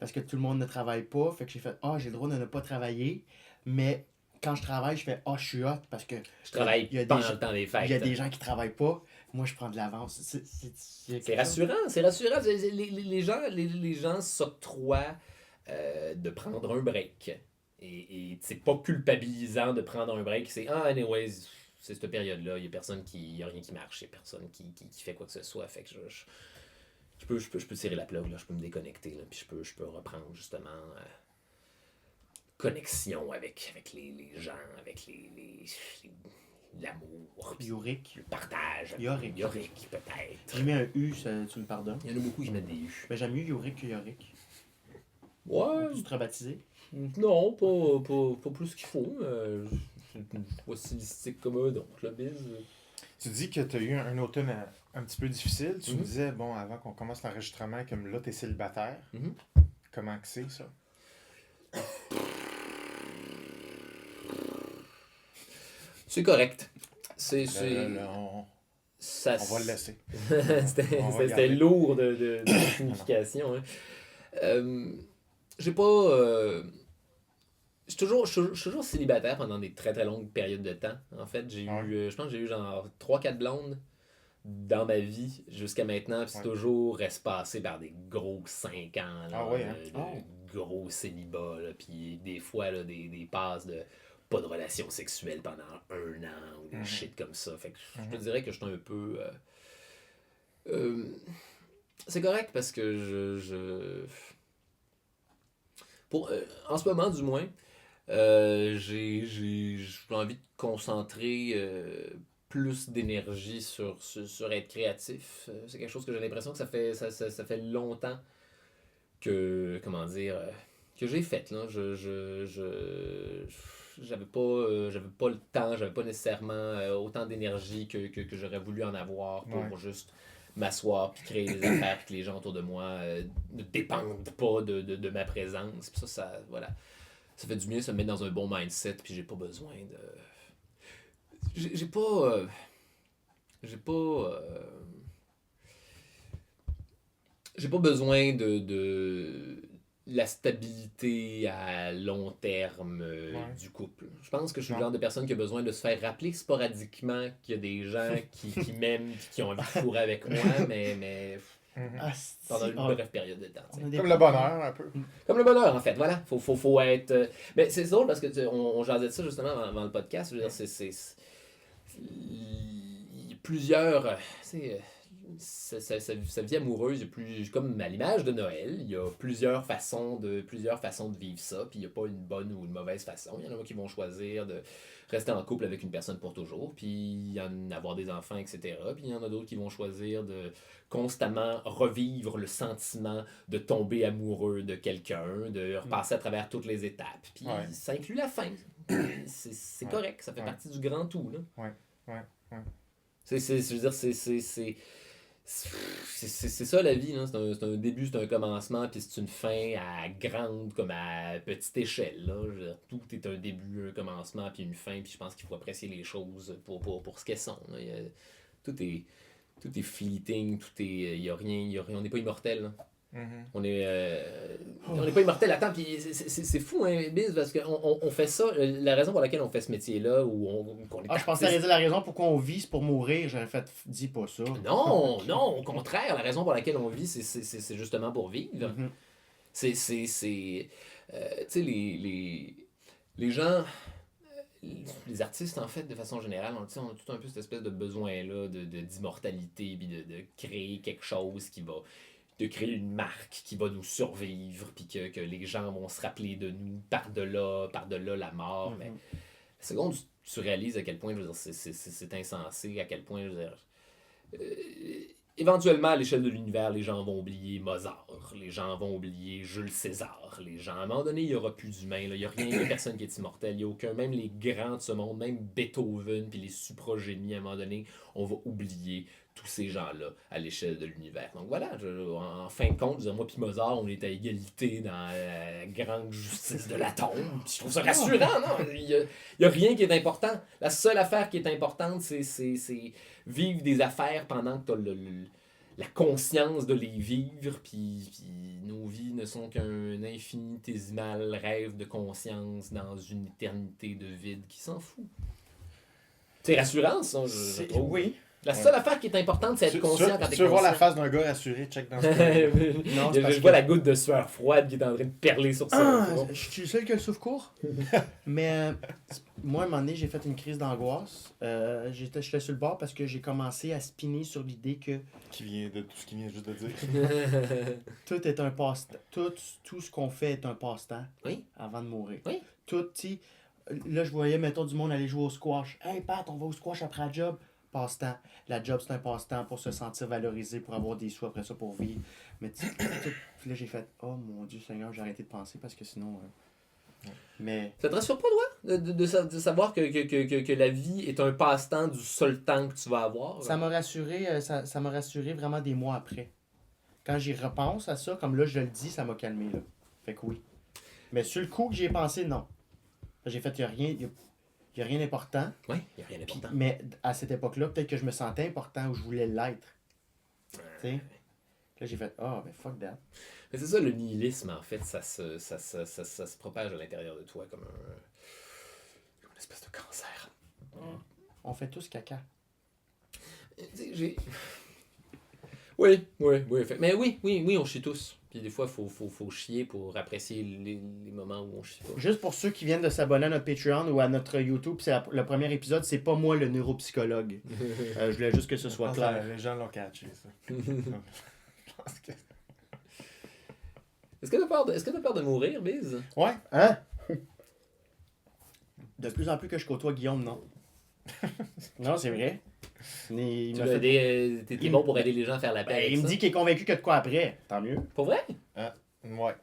S2: parce que tout le monde ne travaille pas, fait que j'ai fait, j'ai le droit de ne pas travailler, mais quand je travaille, je fais, je suis hot, parce que
S3: je travaille pendant le temps des fêtes.
S2: Il y a des gens qui travaillent pas, moi je prends de l'avance.
S3: C'est rassurant, c'est rassurant. Les gens s'octroient de prendre un break. Et c'est pas culpabilisant de prendre un break. C'est, anyways, c'est cette période-là, il y a rien qui marche, il y a personne qui fait quoi que ce soit. Fait que je peux tirer la plug, là, je peux me déconnecter, là, puis je peux reprendre justement connexion avec les gens, avec l'amour,
S2: Yorick.
S3: le partage. Yorick, peut-être.
S2: J'ai mis un U, tu me pardonnes?
S3: Il y en a beaucoup qui mettent des U.
S2: Ben, j'aime mieux Yorick que Yorick.
S3: Ouais.
S2: Tu te rebaptisé?
S3: Non, pas plus qu'il faut. C'est pas stylistique comme eux, donc la bise.
S1: Tu dis que tu as eu un automne un petit peu difficile. Tu me disais, bon, avant qu'on commence l'enregistrement, comme là, tu es célibataire. Comment que c'est, ça?
S3: C'est correct.
S1: On va le laisser.
S3: C'était lourd de signification. J'ai pas... Je suis toujours célibataire pendant des très très longues périodes de temps. En fait, je pense que j'ai eu genre 3-4 blondes dans ma vie jusqu'à maintenant. Puis c'est toujours espacé par des gros 5 ans là, de gros célibat. Là, puis des fois là, des passes de pas de relation sexuelle pendant 1 an ou des shit comme ça. Fait que je te dirais que je suis un peu... c'est correct parce que en ce moment, du moins, j'ai envie de concentrer plus d'énergie sur être créatif. C'est quelque chose que j'ai l'impression que ça fait longtemps que, que j'ai fait. Là. J'avais pas le temps, j'avais pas nécessairement autant d'énergie que j'aurais voulu en avoir pour juste m'asseoir puis créer des affaires puis que les gens autour de moi ne dépendent pas de ma présence. Puis ça voilà. Ça fait du mieux, ça me met dans un bon mindset, puis j'ai pas besoin de... J'ai pas besoin de la stabilité à long terme du couple. Je pense que je suis le genre de personne qui a besoin de se faire rappeler sporadiquement qu'il y a des gens qui m'aiment et qui ont envie de fourrer avec moi, mais pendant une brève période de temps.
S1: Comme le bonheur, un peu.
S3: Comme le bonheur, en fait, voilà. Faut être... Mais c'est drôle parce que on jasait de ça justement avant le podcast. Je veux dire, il y a plusieurs... sa vie amoureuse, il y a plus, comme à l'image de Noël, il y a plusieurs façons de vivre ça, puis il n'y a pas une bonne ou une mauvaise façon. Il y en a qui vont choisir de rester en couple avec une personne pour toujours, puis avoir des enfants, etc. Puis il y en a d'autres qui vont choisir de constamment revivre le sentiment de tomber amoureux de quelqu'un, de repasser à travers toutes les étapes. Puis ça inclut la fin. C'est correct, ça fait partie du grand tout. Là.
S1: Ouais.
S3: Je veux dire, c'est ça la vie, là. C'est un début, c'est un commencement, puis c'est une fin à grande comme à petite échelle. Là. Je veux dire, tout est un début, un commencement, puis une fin, puis je pense qu'il faut apprécier les choses pour ce qu'elles sont. Là. Tout est fleeting, y a rien, on n'est pas immortel. Là.
S1: Mm-hmm.
S3: On n'est pas immortel. Attends, puis c'est fou, hein, Biz, parce qu'on fait ça. La raison pour laquelle on fait ce métier-là, qu'on est
S2: je pensais à dire la raison pourquoi on vit, c'est pour mourir. J'aurais fait, dis pas ça.
S3: Non, au contraire. La raison pour laquelle on vit, c'est justement pour vivre.
S2: Mm-hmm.
S3: Tu sais, les gens, les artistes, en fait, de façon générale, on a tout un peu cette espèce de besoin-là d'immortalité, puis de créer quelque chose de créer une marque qui va nous survivre, puis que les gens vont se rappeler de nous par-delà la mort.
S2: Mm-hmm.
S3: Mais la seconde où tu réalises à quel point, je veux dire, c'est insensé, à quel point, je veux dire, éventuellement, à l'échelle de l'univers, les gens vont oublier Mozart, les gens vont oublier Jules César, les gens, à un moment donné, il n'y aura plus d'humains, il n'y a rien, il n'y a personne qui est immortel, il n'y a aucun, même les grands de ce monde, même Beethoven, puis les supragénies, à un moment donné, on va oublier tous ces gens-là à l'échelle de l'univers. Donc voilà, en fin de compte, moi puis Mozart, on est à égalité dans la grande justice de l'atome. Je trouve ça rassurant, non? Il y a rien qui est important. La seule affaire qui est importante, c'est vivre des affaires pendant que tu as la conscience de les vivre, puis nos vies ne sont qu'un infinitésimal rêve de conscience dans une éternité de vide qui s'en fout. C'est rassurant, ça, je trouve.
S2: Oui.
S3: La seule affaire qui est importante, c'est être conscient quand t'es conscient.
S1: Tu vois la face d'un gars rassuré, check dans ce
S2: Non,
S3: je vois la goutte de sueur froide qui est en train de perler sur ça.
S2: Je suis le seul qui a le souffle court. Mais moi, à un moment donné, j'ai fait une crise d'angoisse. J'étais sur le bord parce que j'ai commencé à spinner sur l'idée que...
S1: Qui vient de tout ce qu'il vient juste de dire.
S2: Tout est un passe-temps. Tout ce qu'on fait est un passe-temps.
S3: Oui.
S2: Avant de mourir.
S3: Oui.
S2: Tout, tu là, je voyais, mettons, du monde aller jouer au squash. Hey, Pat, on va au squash après la job. Passe-temps. La job, c'est un passe-temps pour se sentir valorisé, pour avoir des sous après ça, pour vivre. Mais puis là, j'ai fait, oh mon Dieu Seigneur, j'ai arrêté de penser parce que sinon... Mais...
S3: Ça te rassure pas, toi, de savoir que la vie est un passe-temps du seul temps que tu vas avoir?
S2: Ça m'a rassuré, ça m'a rassuré vraiment des mois après. Quand j'y repense à ça, comme là, je le dis, ça m'a calmé, là. Fait que oui. Mais sur le coup que j'y ai pensé, non. J'ai fait, il n'y a rien d'important.
S3: Oui, il n'y a rien d'important.
S2: Mais à cette époque-là, peut-être que je me sentais important ou je voulais l'être. Tu sais? Là, j'ai fait, ben fuck that.
S3: Mais c'est ça, le nihilisme, en fait, ça se propage à l'intérieur de toi comme une espèce de cancer.
S2: On fait tous caca.
S3: Oui. Mais oui, on chie tous. Puis des fois, il faut chier pour apprécier les moments où on chie pas.
S2: Juste pour ceux qui viennent de s'abonner à notre Patreon ou à notre YouTube, c'est le premier épisode, c'est pas moi le neuropsychologue. Je voulais juste que ce soit clair.
S1: Les gens l'ont catché, ça.
S3: Est-ce que t'as peur de mourir, Biz?
S1: Ouais.
S2: Hein? De plus en plus que je côtoie Guillaume, non. Non, c'est vrai.
S3: T'es bon pour aider les gens à faire la paix.
S2: Il me dit qu'il est convaincu que de quoi après. Tant mieux.
S3: Pour vrai?
S1: Ouais.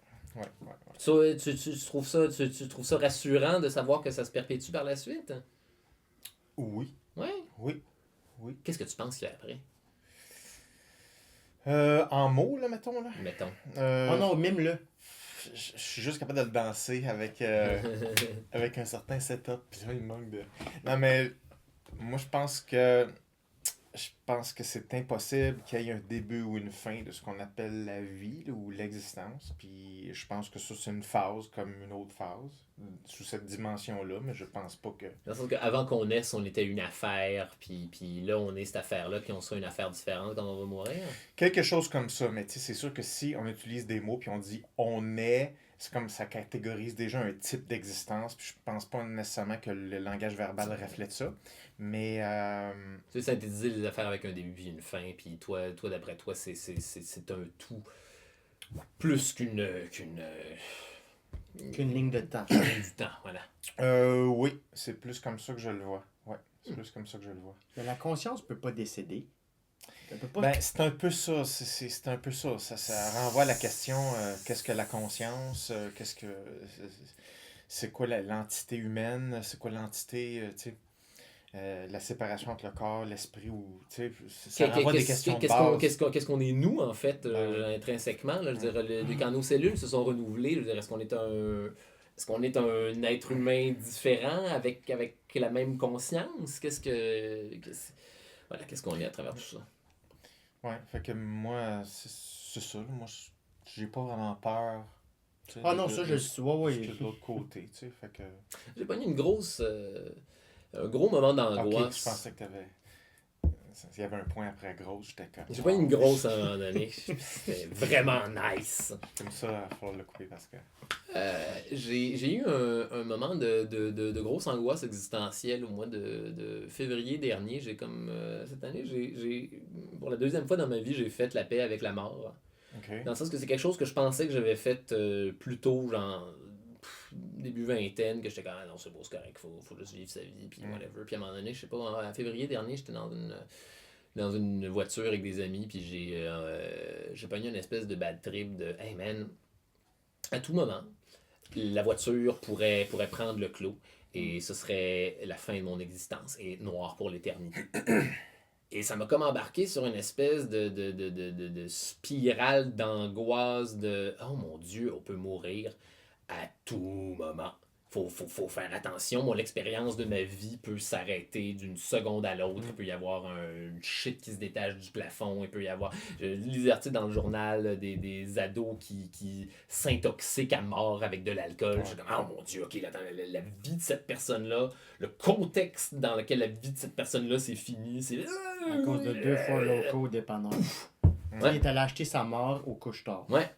S3: Tu trouves ça rassurant de savoir que ça se perpétue par la suite?
S1: Oui.
S3: Ouais?
S1: Oui.
S3: Qu'est-ce que tu penses qu'il y a après?
S1: En mots, là, mettons. Là.
S2: Oh non, mime-le.
S1: Je suis juste capable de le danser avec un certain setup. Puis là, il manque de... Non, mais moi, je pense que c'est impossible qu'il y ait un début ou une fin de ce qu'on appelle la vie là, ou l'existence. Puis je pense que ça, c'est une phase comme une autre phase, sous cette dimension-là, mais je pense pas que...
S3: Dans le sens qu'avant qu'on naisse, on était une affaire, puis là, on est cette affaire-là, puis on sera une affaire différente quand on va mourir.
S1: Quelque chose comme ça, mais tu sais, c'est sûr que si on utilise des mots puis on dit « on est », c'est comme ça catégorise déjà un type d'existence. Puis je pense pas nécessairement que le langage verbal reflète ça. Mais
S3: Tu sais, synthétiser les affaires avec un début puis une fin, puis toi d'après toi, c'est un tout plus
S2: Qu'une ligne de temps.
S3: du temps, voilà.
S1: oui, c'est plus comme ça que je le vois. Ouais, c'est plus comme ça que je le vois.
S2: Mais la conscience peut pas décéder. Elle peut pas...
S1: Ben, c'est un peu ça. C'est un peu ça. Ça renvoie à la question qu'est-ce que la conscience qu'est-ce que. C'est quoi l'entité humaine c'est quoi l'entité. Tu sais, la séparation entre le corps, l'esprit, ou. Tu sais, ça renvoie des questions de base.
S3: Qu'est-ce qu'on est nous, en fait,
S1: Ben,
S3: intrinsèquement? Là, je veux dire, quand nos cellules se sont renouvelées, je veux dire, est-ce qu'on est un être humain différent avec la même conscience? Qu'est-ce qu'on est à travers tout ça?
S1: Ouais, fait que moi, c'est ça. Là. Moi, j'ai pas vraiment peur. Tu sais,
S2: Ah non, ça, je le suis. Ouais,
S1: ce
S2: ouais.
S1: qu'il y a de l'autre côté, tu sais. Fait que.
S3: J'ai pas eu un gros moment
S1: Ok,
S3: d'angoisse.
S1: je pensais que t'avais. S'il y avait un point après grosse, j'étais comme.
S3: J'ai pas eu une grosse à un moment donné. C'était vraiment nice.
S1: Comme ça, il faut le couper parce que.
S3: J'ai eu un moment de grosse angoisse existentielle au mois de février dernier. Cette année, pour la deuxième fois dans ma vie, j'ai fait la paix avec la mort.
S1: Ok.
S3: Dans le sens que c'est quelque chose que je pensais que j'avais fait plus tôt, genre début vingtaine, que j'étais comme, ah non, c'est beau, c'est correct, faut juste vivre sa vie, puis whatever. Puis à un moment donné, je sais pas, en février dernier, j'étais dans une voiture avec des amis, puis j'ai pogné une espèce de bad trip de, hey man, à tout moment, la voiture pourrait prendre le clos, et ce serait la fin de mon existence, et noir pour l'éternité. Et ça m'a comme embarqué sur une espèce de spirale d'angoisse de « Oh mon Dieu, on peut mourir à tout moment. Faut faire attention. Moi, l'expérience de ma vie peut s'arrêter d'une seconde à l'autre. Il peut y avoir un shit qui se détache du plafond. Il peut y avoir... Je lis des articles dans le journal des ados qui s'intoxiquent à mort avec de l'alcool. Je suis comme « Oh mon Dieu, ok, la vie de cette personne-là, le contexte dans lequel la vie de cette personne-là s'est fini, c'est... »
S2: À cause de 2 fois locaux dépanneurs.
S3: Ouais.
S2: Il est allé acheter sa mort au couche-tard.
S3: Ouais.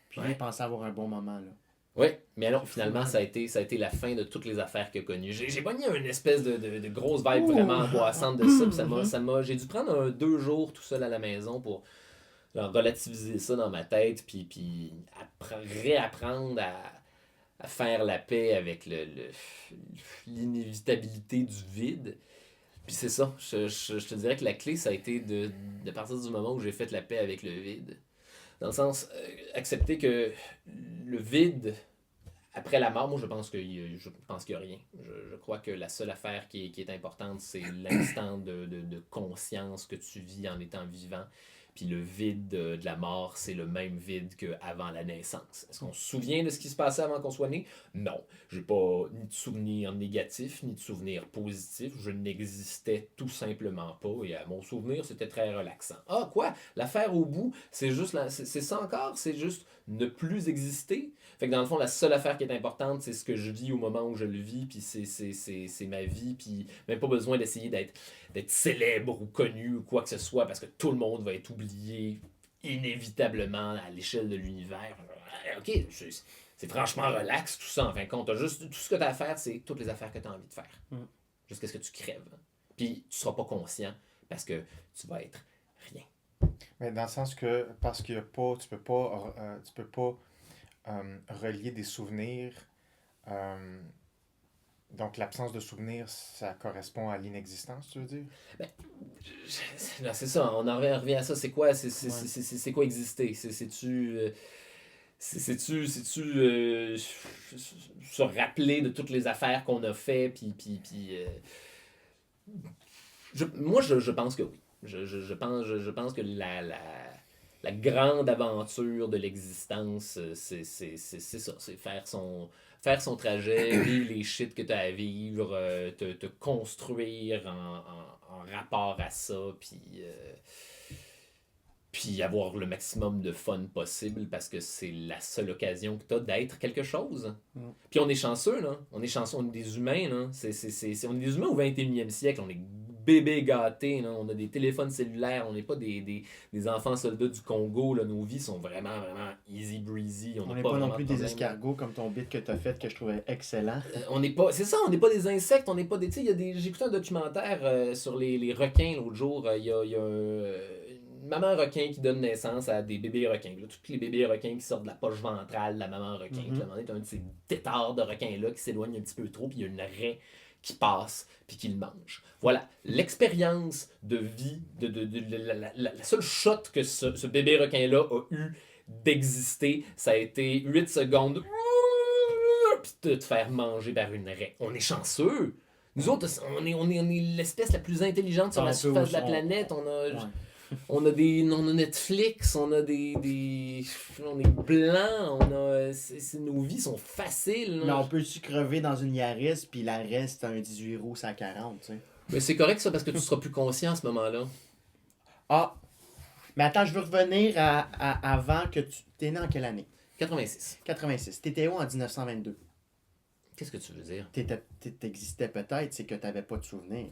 S2: Puis lui, il pensait avoir un bon moment, là.
S3: Oui, mais alors finalement, ça a été la fin de toutes les affaires qu'il a connues. J'ai pogné une espèce de grosse vibe vraiment angoissante de ça. Puis j'ai dû prendre 2 jours tout seul à la maison pour relativiser ça dans ma tête, puis réapprendre à faire la paix avec l'inévitabilité du vide. Puis c'est ça, je te dirais que la clé, ça a été de partir du moment où j'ai fait la paix avec le vide. Dans le sens, accepter que le vide, après la mort, moi je pense qu'il n'y a rien. Je crois que la seule affaire qui est importante, c'est l'instant de conscience que tu vis en étant vivant. Puis le vide de la mort, c'est le même vide qu'avant la naissance. Est-ce qu'on se souvient de ce qui se passait avant qu'on soit né? Non. Je n'ai pas ni de souvenirs négatifs, ni de souvenirs positifs. Je n'existais tout simplement pas. Et à mon souvenir, c'était très relaxant. Ah, quoi? L'affaire au bout, c'est juste c'est ça encore? C'est juste ne plus exister? Fait que dans le fond, la seule affaire qui est importante, c'est ce que je vis au moment où je le vis, puis c'est ma vie, puis même pas besoin d'essayer d'être célèbre ou connu ou quoi que ce soit, parce que tout le monde va être oublié inévitablement à l'échelle de l'univers. Ok, c'est franchement relax tout ça, en fin de compte. Tout ce que tu as à faire, c'est toutes les affaires que tu as envie de faire. Jusqu'à ce que tu crèves. Puis tu seras pas conscient, parce que tu vas être rien.
S1: Mais dans le sens que, parce qu'il y a pas, tu peux pas relier des souvenirs. Donc, l'absence de souvenirs, ça correspond à l'inexistence, tu veux dire?
S3: Ben, c'est ça, on en revient à ça. C'est quoi, c'est quoi exister? C'est-tu se rappeler de toutes les affaires qu'on a fait, puis moi, je pense que oui. Je pense que la grande aventure de l'existence, c'est ça. C'est faire son trajet, vivre les shit que tu as à vivre, te construire en rapport à ça, puis avoir le maximum de fun possible, parce que c'est la seule occasion que tu as d'être quelque chose. Puis on est chanceux, là. On est des humains, là. On est des humains au 21e siècle. On est bébés gâtés, là. On a des téléphones cellulaires, on n'est pas des enfants soldats du Congo, là. Nos vies sont vraiment, vraiment easy breezy.
S2: On
S3: n'a
S2: n'est pas non
S3: vraiment
S2: plus
S3: de
S2: des
S3: problème, là.
S2: escargots comme ton bit que tu as fait que je trouvais excellent.
S3: On n'est pas, c'est ça, on n'est pas des insectes, on n'est pas des. Tu sais, j'ai écouté un documentaire sur les requins l'autre jour. Il y a une maman requin qui donne naissance à des bébés requins. Là, tous les bébés requins qui sortent de la poche ventrale de la maman requin. Puis à un moment donné, t'as un de ces tétards de requins-là qui s'éloigne un petit peu trop, puis il y a une raie qui passe, puis qui le mange. Voilà, l'expérience de vie, la seule shot que ce bébé requin-là a eu d'exister, ça a été 8 secondes puis de te faire manger par une raie. On est chanceux. Nous autres, on est l'espèce la plus intelligente sur la surface de la planète. On a Netflix, on a on est blanc, nos vies sont faciles. Là.
S2: Mais on peut-tu crever dans une Yaris puis la reste un 18 roues à 40, tu sais.
S3: Mais c'est correct ça parce que tu seras plus conscient à ce moment-là.
S2: Ah! Mais attends, je veux revenir à avant que tu... T'es né en quelle année?
S3: 86.
S2: 86. T'étais où en 1922?
S3: Qu'est-ce que tu veux dire?
S2: T'existais peut-être, c'est que t'avais pas de souvenir.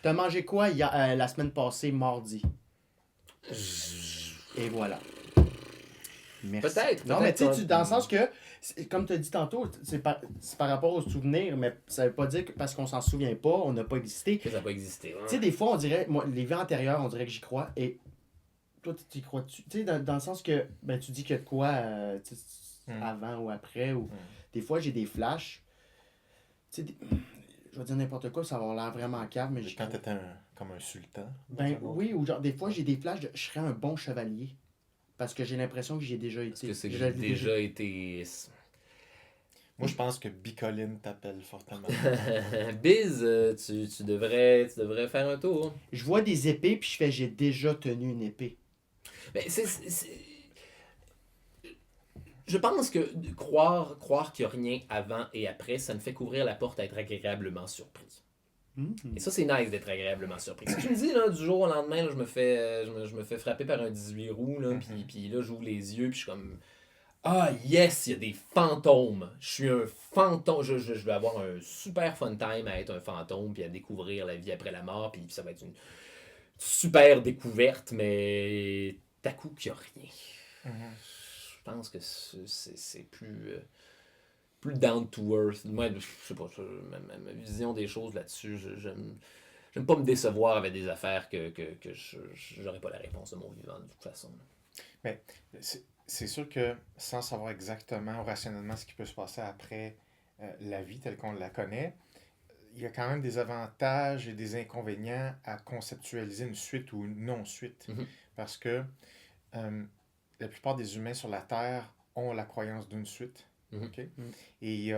S2: T'as mangé quoi la semaine passée, mardi? Et voilà. Merci.
S3: Peut-être.
S2: Non, mais tu sais, dans le sens que, comme tu as dit tantôt, c'est par rapport aux souvenirs, mais ça veut pas dire que parce qu'on s'en souvient pas, on n'a pas existé.
S3: Que ça n'a pas existé. Ouais.
S2: Tu sais, des fois, on dirait, moi, les vies antérieures, on dirait que j'y crois. Et toi, tu y crois-tu? Tu sais, dans le sens que, ben, tu dis qu'il y a de quoi avant ou après, ou des fois, j'ai des flashs. Tu sais, je vais dire n'importe quoi, ça va avoir l'air vraiment cave, mais
S1: Quand t'étais comme un sultan.
S2: Ben oui, ou genre, des fois, j'ai des flashs de je serais un bon chevalier. Parce que j'ai l'impression que j'ai déjà été.
S3: Parce que c'est que j'ai déjà été.
S1: Moi, je pense que Bicoline t'appelle fortement.
S3: Biz, tu devrais faire un tour.
S2: Je vois des épées, puis je fais j'ai déjà tenu une épée.
S3: Mais je pense que croire qu'il n'y a rien avant et après, ça me fait couvrir la porte à être agréablement surpris. Et ça, c'est nice d'être agréablement surpris. Si tu me dis, là, du jour au lendemain, là, je me fais frapper par un 18 roues, là, puis là, j'ouvre les yeux, puis je suis comme... Ah, yes, il y a des fantômes. Je suis un fantôme. Je vais avoir un super fun time à être un fantôme, puis à découvrir la vie après la mort, puis ça va être une super découverte, mais t'as coup qu'il n'y a rien. Je pense que c'est plus down to earth. Moi, je sais pas, ma vision des choses là-dessus, j'aime pas me décevoir avec des affaires que j'aurais pas la réponse de mon vivant de toute façon.
S1: Mais c'est sûr que sans savoir exactement rationnellement ce qui peut se passer après la vie telle qu'on la connaît, il y a quand même des avantages et des inconvénients à conceptualiser une suite ou une non-suite. Parce que la plupart des humains sur la Terre ont la croyance d'une suite. Okay? Et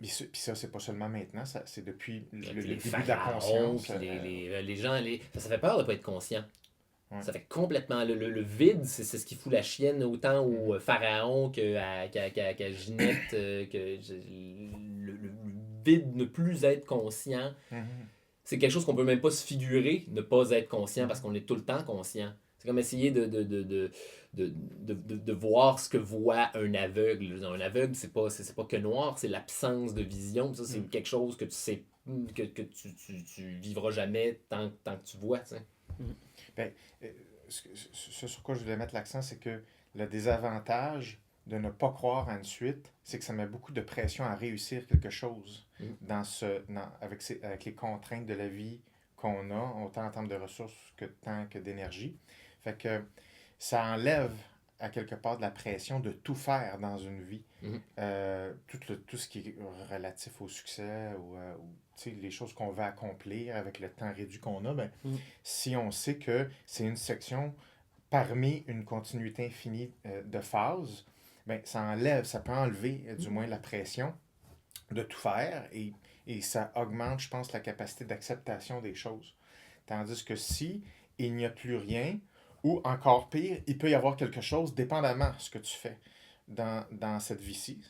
S1: puis ça, c'est pas seulement maintenant, c'est depuis le début de la conscience.
S3: Les gens, ça fait peur de pas être conscient.
S1: Ouais.
S3: Ça fait complètement... Le vide, c'est ce qui fout la chienne autant au pharaon qu'à Ginette. Le vide, ne plus être conscient. C'est quelque chose qu'on peut même pas se figurer, ne pas être conscient, parce qu'on est tout le temps conscient. C'est comme essayer de voir ce que voit un aveugle. Un aveugle, c'est pas que noir, c'est l'absence de vision. Ça, c'est quelque chose que tu sais que tu vivras jamais tant que tu vois. Tu sais.
S1: Ben, ce sur quoi je voulais mettre l'accent, c'est que le désavantage de ne pas croire à une suite, c'est que ça met beaucoup de pression à réussir quelque chose avec les contraintes de la vie qu'on a, autant en termes de ressources que de temps que d'énergie. Fait que ça enlève à quelque part de la pression de tout faire dans une vie. Tout ce qui est relatif au succès ou les choses qu'on veut accomplir avec le temps réduit qu'on a, ben, si on sait que c'est une section parmi une continuité infinie de phases, ben, ça peut enlever du moins la pression de tout faire et ça augmente, je pense, la capacité d'acceptation des choses. Tandis que si il n'y a plus rien, ou encore pire, il peut y avoir quelque chose, dépendamment de ce que tu fais dans cette vie-ci.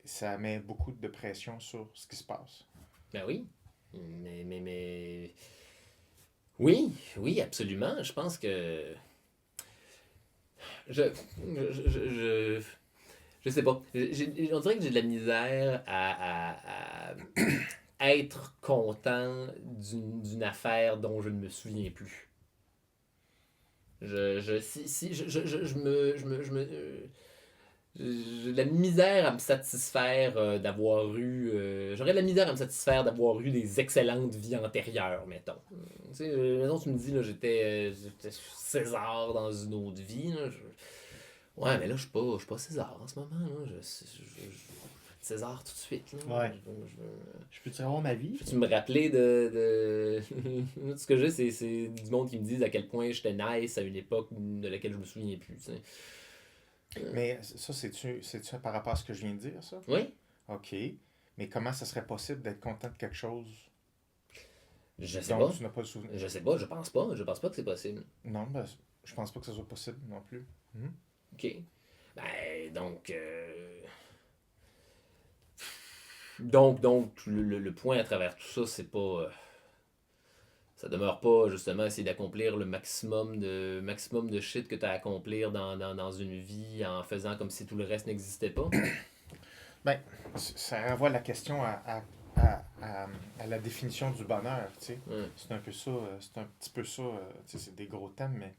S1: Ça met beaucoup de pression sur ce qui se passe.
S3: Ben oui. Mais... Oui, absolument. Je pense que... Je sais pas. On dirait que j'ai de la misère à être content d'une affaire dont je ne me souviens plus. J'ai de la misère à me satisfaire d'avoir eu. J'aurais de la misère à me satisfaire d'avoir eu des excellentes vies antérieures, mettons. Tu sais, mettons, tu me dis, là, j'étais César dans une autre vie. Là, ouais, mais là, je suis pas César en ce moment. Là. César tout de suite. Là.
S2: Ouais. Je peux-tu avoir ma vie?
S3: Peux-tu me rappeler de... Tout ce que j'ai, c'est du monde qui me disent à quel point j'étais nice à une époque de laquelle je me souviens plus. Tu sais.
S1: Mais ça, c'est-tu par rapport à ce que je viens de dire, ça?
S3: Oui?
S1: OK. Mais comment ça serait possible d'être content de quelque chose
S3: Je sais
S1: dont
S3: pas.
S1: tu n'as pas le souvenir?
S3: Je sais pas, je pense pas. Je pense pas que c'est possible.
S1: Non, ben, je pense pas que ça soit possible non plus.
S3: OK. Ben, donc le point à travers tout ça, c'est pas... ça demeure pas, justement, essayer d'accomplir le maximum de shit que tu as à accomplir dans une vie en faisant comme si tout le reste n'existait pas.
S1: Ben, ça renvoie la question à la définition du bonheur, tu sais.
S3: Ouais.
S1: C'est un peu ça, c'est un petit peu ça, tu sais, c'est des gros thèmes, mais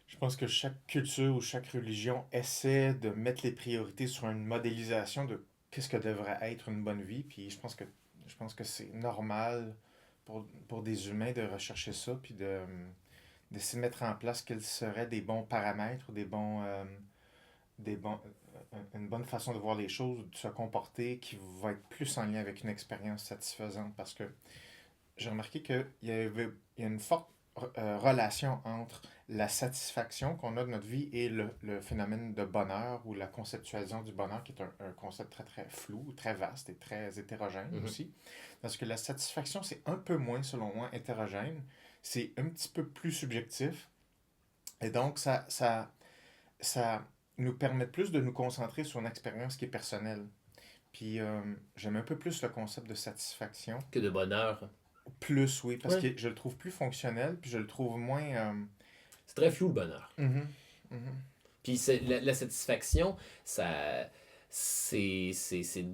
S1: je pense que chaque culture ou chaque religion essaie de mettre les priorités sur une modélisation de qu'est-ce que devrait être une bonne vie, puis je pense que c'est normal pour des humains de rechercher ça, puis d'essayer de mettre en place quels seraient des bons paramètres, une bonne façon de voir les choses, de se comporter, qui va être plus en lien avec une expérience satisfaisante. Parce que j'ai remarqué il y a une forte relation entre la satisfaction qu'on a de notre vie et le phénomène de bonheur ou la conceptualisation du bonheur, qui est un concept très très flou, très vaste et très hétérogène aussi. Parce que la satisfaction, c'est un peu moins, selon moi, hétérogène. C'est un petit peu plus subjectif. Et donc, ça nous permet plus de nous concentrer sur une expérience qui est personnelle. Puis, j'aime un peu plus le concept de satisfaction.
S3: Que de bonheur.
S1: Plus, oui, parce
S3: Ouais.
S1: que je le trouve plus fonctionnel, puis je le trouve moins...
S3: C'est très flou, le bonheur.
S1: mhm, mhm.
S3: Puis la satisfaction, ça, c'est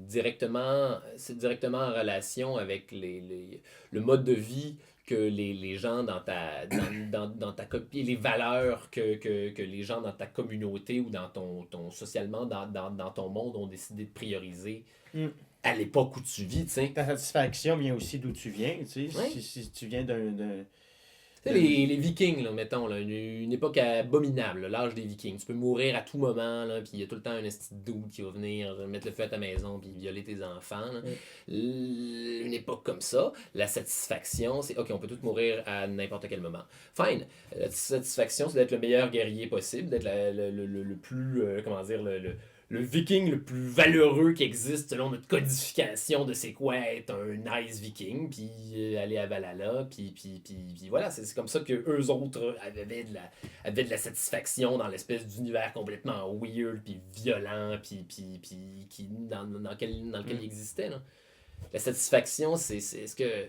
S3: directement en relation avec le mode de vie que les gens dans ta copie, les valeurs que les gens dans ta communauté ou dans ton socialement dans ton monde ont décidé de prioriser
S2: Mm.
S3: à l'époque où tu vis, tu sais.
S2: Ta satisfaction vient aussi d'où tu viens, tu sais.
S3: Ouais.
S2: Si tu viens d'un...
S3: Tu sais, les Vikings, là, mettons, là, une époque abominable, là, l'âge des Vikings. Tu peux mourir à tout moment, là, puis il y a tout le temps un esti de dude qui va venir mettre le feu à ta maison puis violer tes enfants. Là. Une époque comme ça, la satisfaction, c'est OK, on peut tous mourir à n'importe quel moment. Fine. La satisfaction, c'est d'être le meilleur guerrier possible, d'être le plus, comment dire, le viking le plus valeureux qui existe selon notre codification de c'est quoi être un nice viking, puis aller à Valhalla, puis voilà, c'est comme ça que eux autres avaient de la satisfaction dans l'espèce d'univers complètement weird, puis violent, puis dans lequel ils existaient. Là. La satisfaction, c'est ce que...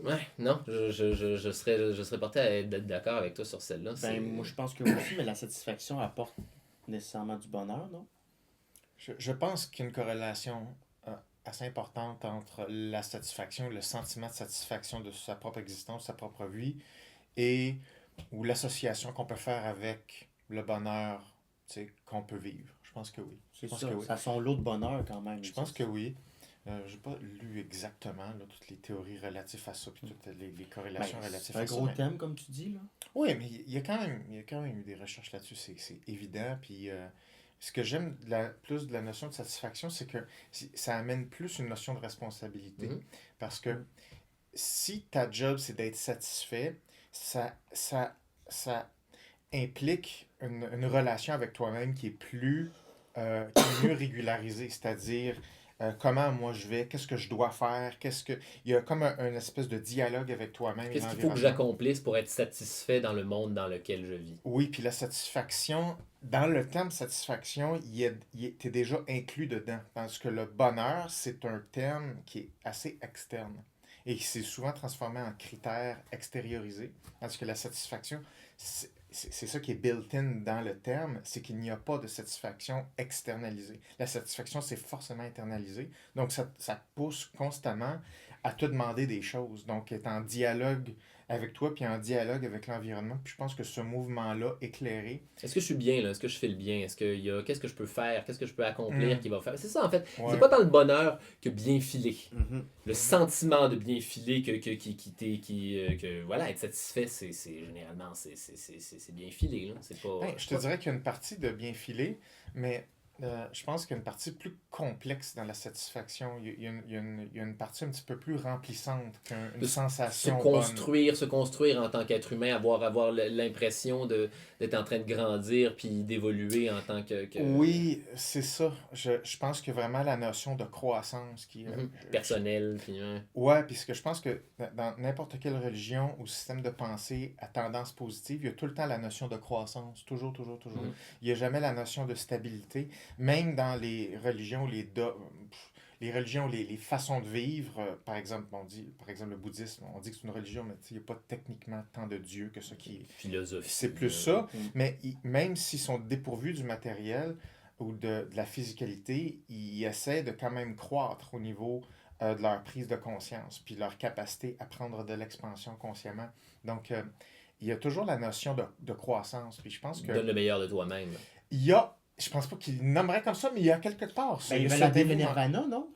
S3: Ouais, non, je serais porté à être d'accord avec toi sur celle-là.
S2: Moi, je pense que aussi, mais la satisfaction apporte nécessairement du bonheur, non?
S1: Je pense qu'il y a une corrélation assez importante entre la satisfaction, le sentiment de satisfaction de sa propre existence, sa propre vie, ou l'association qu'on peut faire avec le bonheur, tu sais, qu'on peut vivre. Je pense que oui.
S2: C'est
S1: pense
S2: ça.
S1: que oui.
S2: Ça a son lot de bonheur quand même.
S1: Je pense que oui. J'ai pas lu exactement là, toutes les théories relatives à ça, puis toutes les corrélations relatives
S2: C'est un
S1: à ça.
S2: gros thème, comme tu dis, là.
S1: Oui, mais il y a quand même eu des recherches là-dessus, c'est évident. Puis ce que j'aime plus de la notion de satisfaction, c'est que ça amène plus une notion de responsabilité.
S3: Mhm.
S1: Parce que si ta job, c'est d'être satisfait, ça implique une relation avec toi-même qui est qui est mieux régularisée. C'est-à-dire, comment moi je vais, qu'est-ce que je dois faire, il y a comme une espèce de dialogue avec toi-même.
S3: Qu'est-ce qu'il faut que j'accomplisse pour être satisfait dans le monde dans lequel je vis?
S1: Oui, puis la satisfaction, dans le terme satisfaction, t'es déjà inclus dedans. Parce que le bonheur, c'est un terme qui est assez externe et qui s'est souvent transformé en critère extériorisé. Parce que la satisfaction, c'est ça qui est built-in dans le terme, c'est qu'il n'y a pas de satisfaction externalisée. La satisfaction, c'est forcément internalisé. Donc, ça te pousse constamment à te demander des choses. Donc, être en dialogue avec toi, puis en dialogue avec l'environnement. Puis je pense que ce mouvement-là, éclairé,
S3: Est-ce que je suis bien, là? Est-ce que je fais le bien? Qu'est-ce que je peux faire? Qu'est-ce que je peux accomplir qui va faire? C'est ça, en fait. C'est
S1: ouais.
S3: pas tant le bonheur que bien filer.
S2: Mhm.
S3: Le sentiment de bien filer voilà, être satisfait, généralement, c'est bien filé, là. C'est pas...
S1: Ben, je te dirais qu'il y a une partie de bien filer, mais je pense qu'il y a une partie plus complexe dans la satisfaction. Il y a une partie un petit peu plus remplissante qu'une
S3: de
S1: sensation bonne.
S3: se construire en tant qu'être humain, avoir l'impression d'être en train de grandir puis d'évoluer en tant que
S1: Oui, c'est ça. Je pense que vraiment la notion de croissance qui...
S3: personnel. Puis,
S1: Ouais, puisque je pense que dans n'importe quelle religion ou système de pensée à tendance positive, il y a tout le temps la notion de croissance. Toujours, toujours, toujours. Il n'y a jamais la notion de stabilité. Même dans les religions, les religions, les façons de vivre, par exemple, on dit, par exemple, le bouddhisme, on dit que c'est une religion, mais il n'y a pas techniquement tant de dieux que ce qui est.
S3: philosophie.
S1: C'est plus ça, mais même s'ils sont dépourvus du matériel ou de la physicalité, ils essaient de quand même croître au niveau de leur prise de conscience, puis leur capacité à prendre de l'expansion consciemment. Donc, il y a toujours la notion de croissance, puis je pense que...
S3: Donne le meilleur de toi-même.
S1: Il y a, je pense pas qu'il nommerait comme ça, mais il y a quelque part.
S2: Ben, ils veulent
S1: ce
S2: atteindre le
S1: dévouement.
S2: nirvana, non?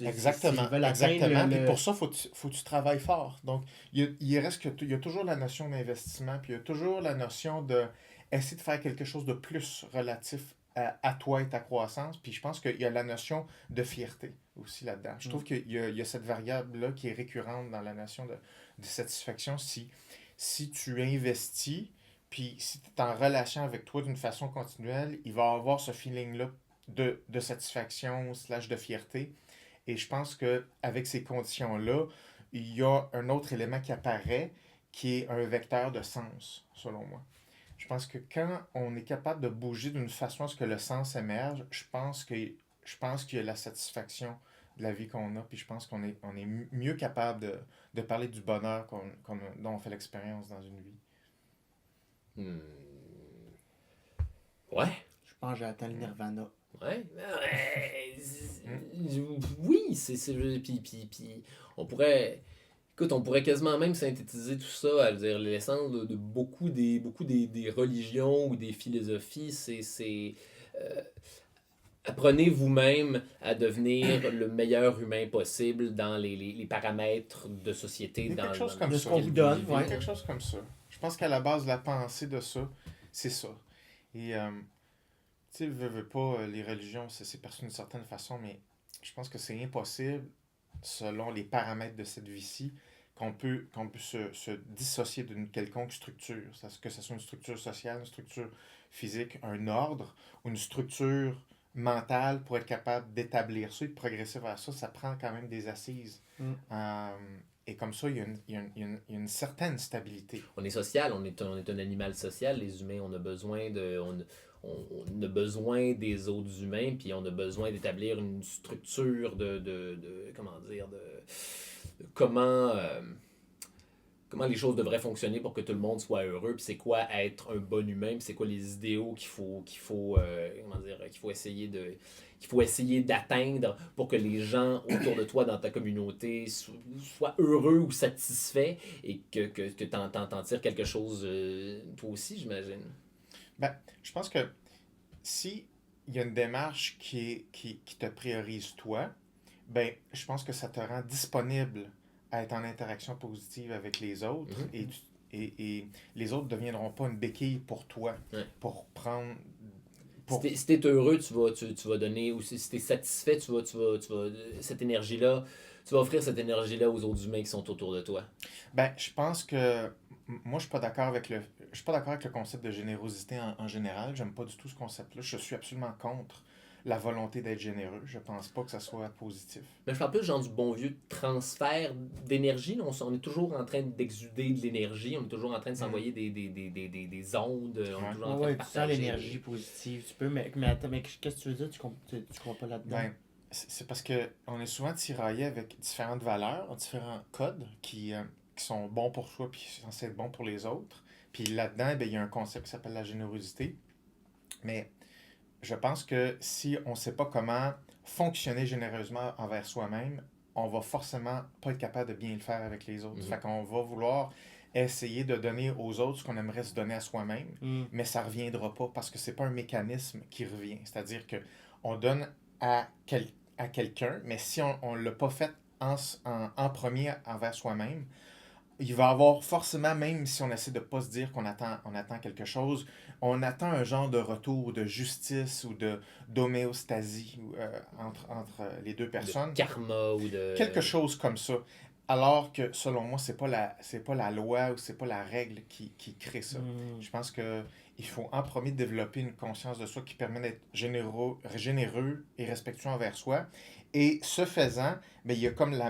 S1: Exactement.
S2: Ils veulent atteindre
S1: Puis pour ça, faut que tu travailles fort. Donc, il reste il y a toujours la notion d'investissement, puis il y a toujours la notion de essayer de faire quelque chose de plus relatif à toi et ta croissance. Puis je pense qu'il y a la notion de fierté aussi là-dedans. Je trouve qu'il y a cette variable-là qui est récurrente dans la notion de satisfaction. Si tu investis, puis si tu es en relation avec toi d'une façon continuelle, il va avoir ce feeling-là de satisfaction slash de fierté. Et je pense qu'avec ces conditions-là, il y a un autre élément qui apparaît qui est un vecteur de sens, selon moi. Je pense que quand on est capable de bouger d'une façon à ce que le sens émerge, je pense qu'il y a la satisfaction de la vie qu'on a, puis je pense qu'on est mieux capable de parler du bonheur dont on fait l'expérience dans une vie.
S3: Ouais.
S2: Je pense que j'ai atteint le nirvana.
S3: Ouais. Oui, puis on pourrait... Écoute, on pourrait quasiment même synthétiser tout ça, à dire l'essence de beaucoup des religions ou des philosophies, apprenez vous-même à devenir le meilleur humain possible dans les paramètres de société.
S1: Il y a quelque chose
S2: de
S1: comme
S2: ce
S1: ça.
S2: qu'on vous donne,
S1: Il y a
S2: ouais.
S1: quelque chose comme ça. Je pense qu'à la base, la pensée de ça, c'est ça. Et, tu sais, veux pas, les religions, c'est perçu d'une certaine façon, mais je pense que c'est impossible, selon les paramètres de cette vie-ci, qu'on peut se dissocier d'une quelconque structure. Que ce soit une structure sociale, une structure physique, un ordre, ou une structure mentale pour être capable d'établir ça et de progresser vers ça, ça prend quand même des assises. Et comme ça, il y a une certaine stabilité.
S3: On est social, on est un animal social. Les humains, on a besoin on a besoin des autres humains, puis on a besoin d'établir une structure comment dire, de comment les choses devraient fonctionner pour que tout le monde soit heureux, puis c'est quoi être un bon humain, puis c'est quoi les idéaux qu'il faut essayer d'atteindre pour que les gens autour de toi dans ta communauté soient heureux ou satisfaits et que t'en tires quelque chose toi aussi, j'imagine.
S1: Ben, je pense que si il y a une démarche qui te priorise toi, ben, je pense que ça te rend disponible à être en interaction positive avec les autres et les autres ne deviendront pas une béquille pour toi, pour prendre...
S3: Si t'es heureux, tu vas donner, ou si t'es satisfait, tu vas cette énergie-là, tu vas offrir cette énergie-là aux autres humains qui sont autour de toi.
S1: Ben, je pense que moi, je suis pas d'accord avec le concept de générosité en général. J'aime pas du tout ce concept-là. Je suis absolument contre la volonté d'être généreux. Je pense pas que ça soit positif.
S3: Mais je parle plus genre du bon vieux transfert d'énergie. Là. On est toujours en train d'exuder de l'énergie. On est toujours en train de s'envoyer des ondes. On est toujours en train de
S2: Tu
S3: partager.
S2: sens l'énergie positive. Tu peux, mais attends, mais qu'est-ce que tu veux dire? Tu crois pas là-dedans?
S1: Ben, c'est parce que on est souvent tiraillé avec différentes valeurs, différents codes qui sont bons pour soi puis censés être bons pour les autres. Puis là-dedans, ben, il y a un concept qui s'appelle la générosité. Mais je pense que si on ne sait pas comment fonctionner généreusement envers soi-même, on va forcément pas être capable de bien le faire avec les autres. Fait qu'on va vouloir essayer de donner aux autres ce qu'on aimerait se donner à soi-même, mais ça ne reviendra pas parce que c'est pas un mécanisme qui revient. C'est-à-dire que on donne à quelqu'un, mais si on ne l'a pas fait en premier envers soi-même, il va avoir forcément, même si on essaie de ne pas se dire on attend quelque chose, on attend un genre de retour de justice ou d'homéostasie entre les deux personnes.
S3: De karma ou de...
S1: Quelque chose comme ça. Alors que, selon moi, c'est pas la loi ou c'est pas la règle qui crée ça. Je pense que il faut en premier développer une conscience de soi qui permet d'être généreux et respectueux envers soi. Et ce faisant, ben, il y a comme la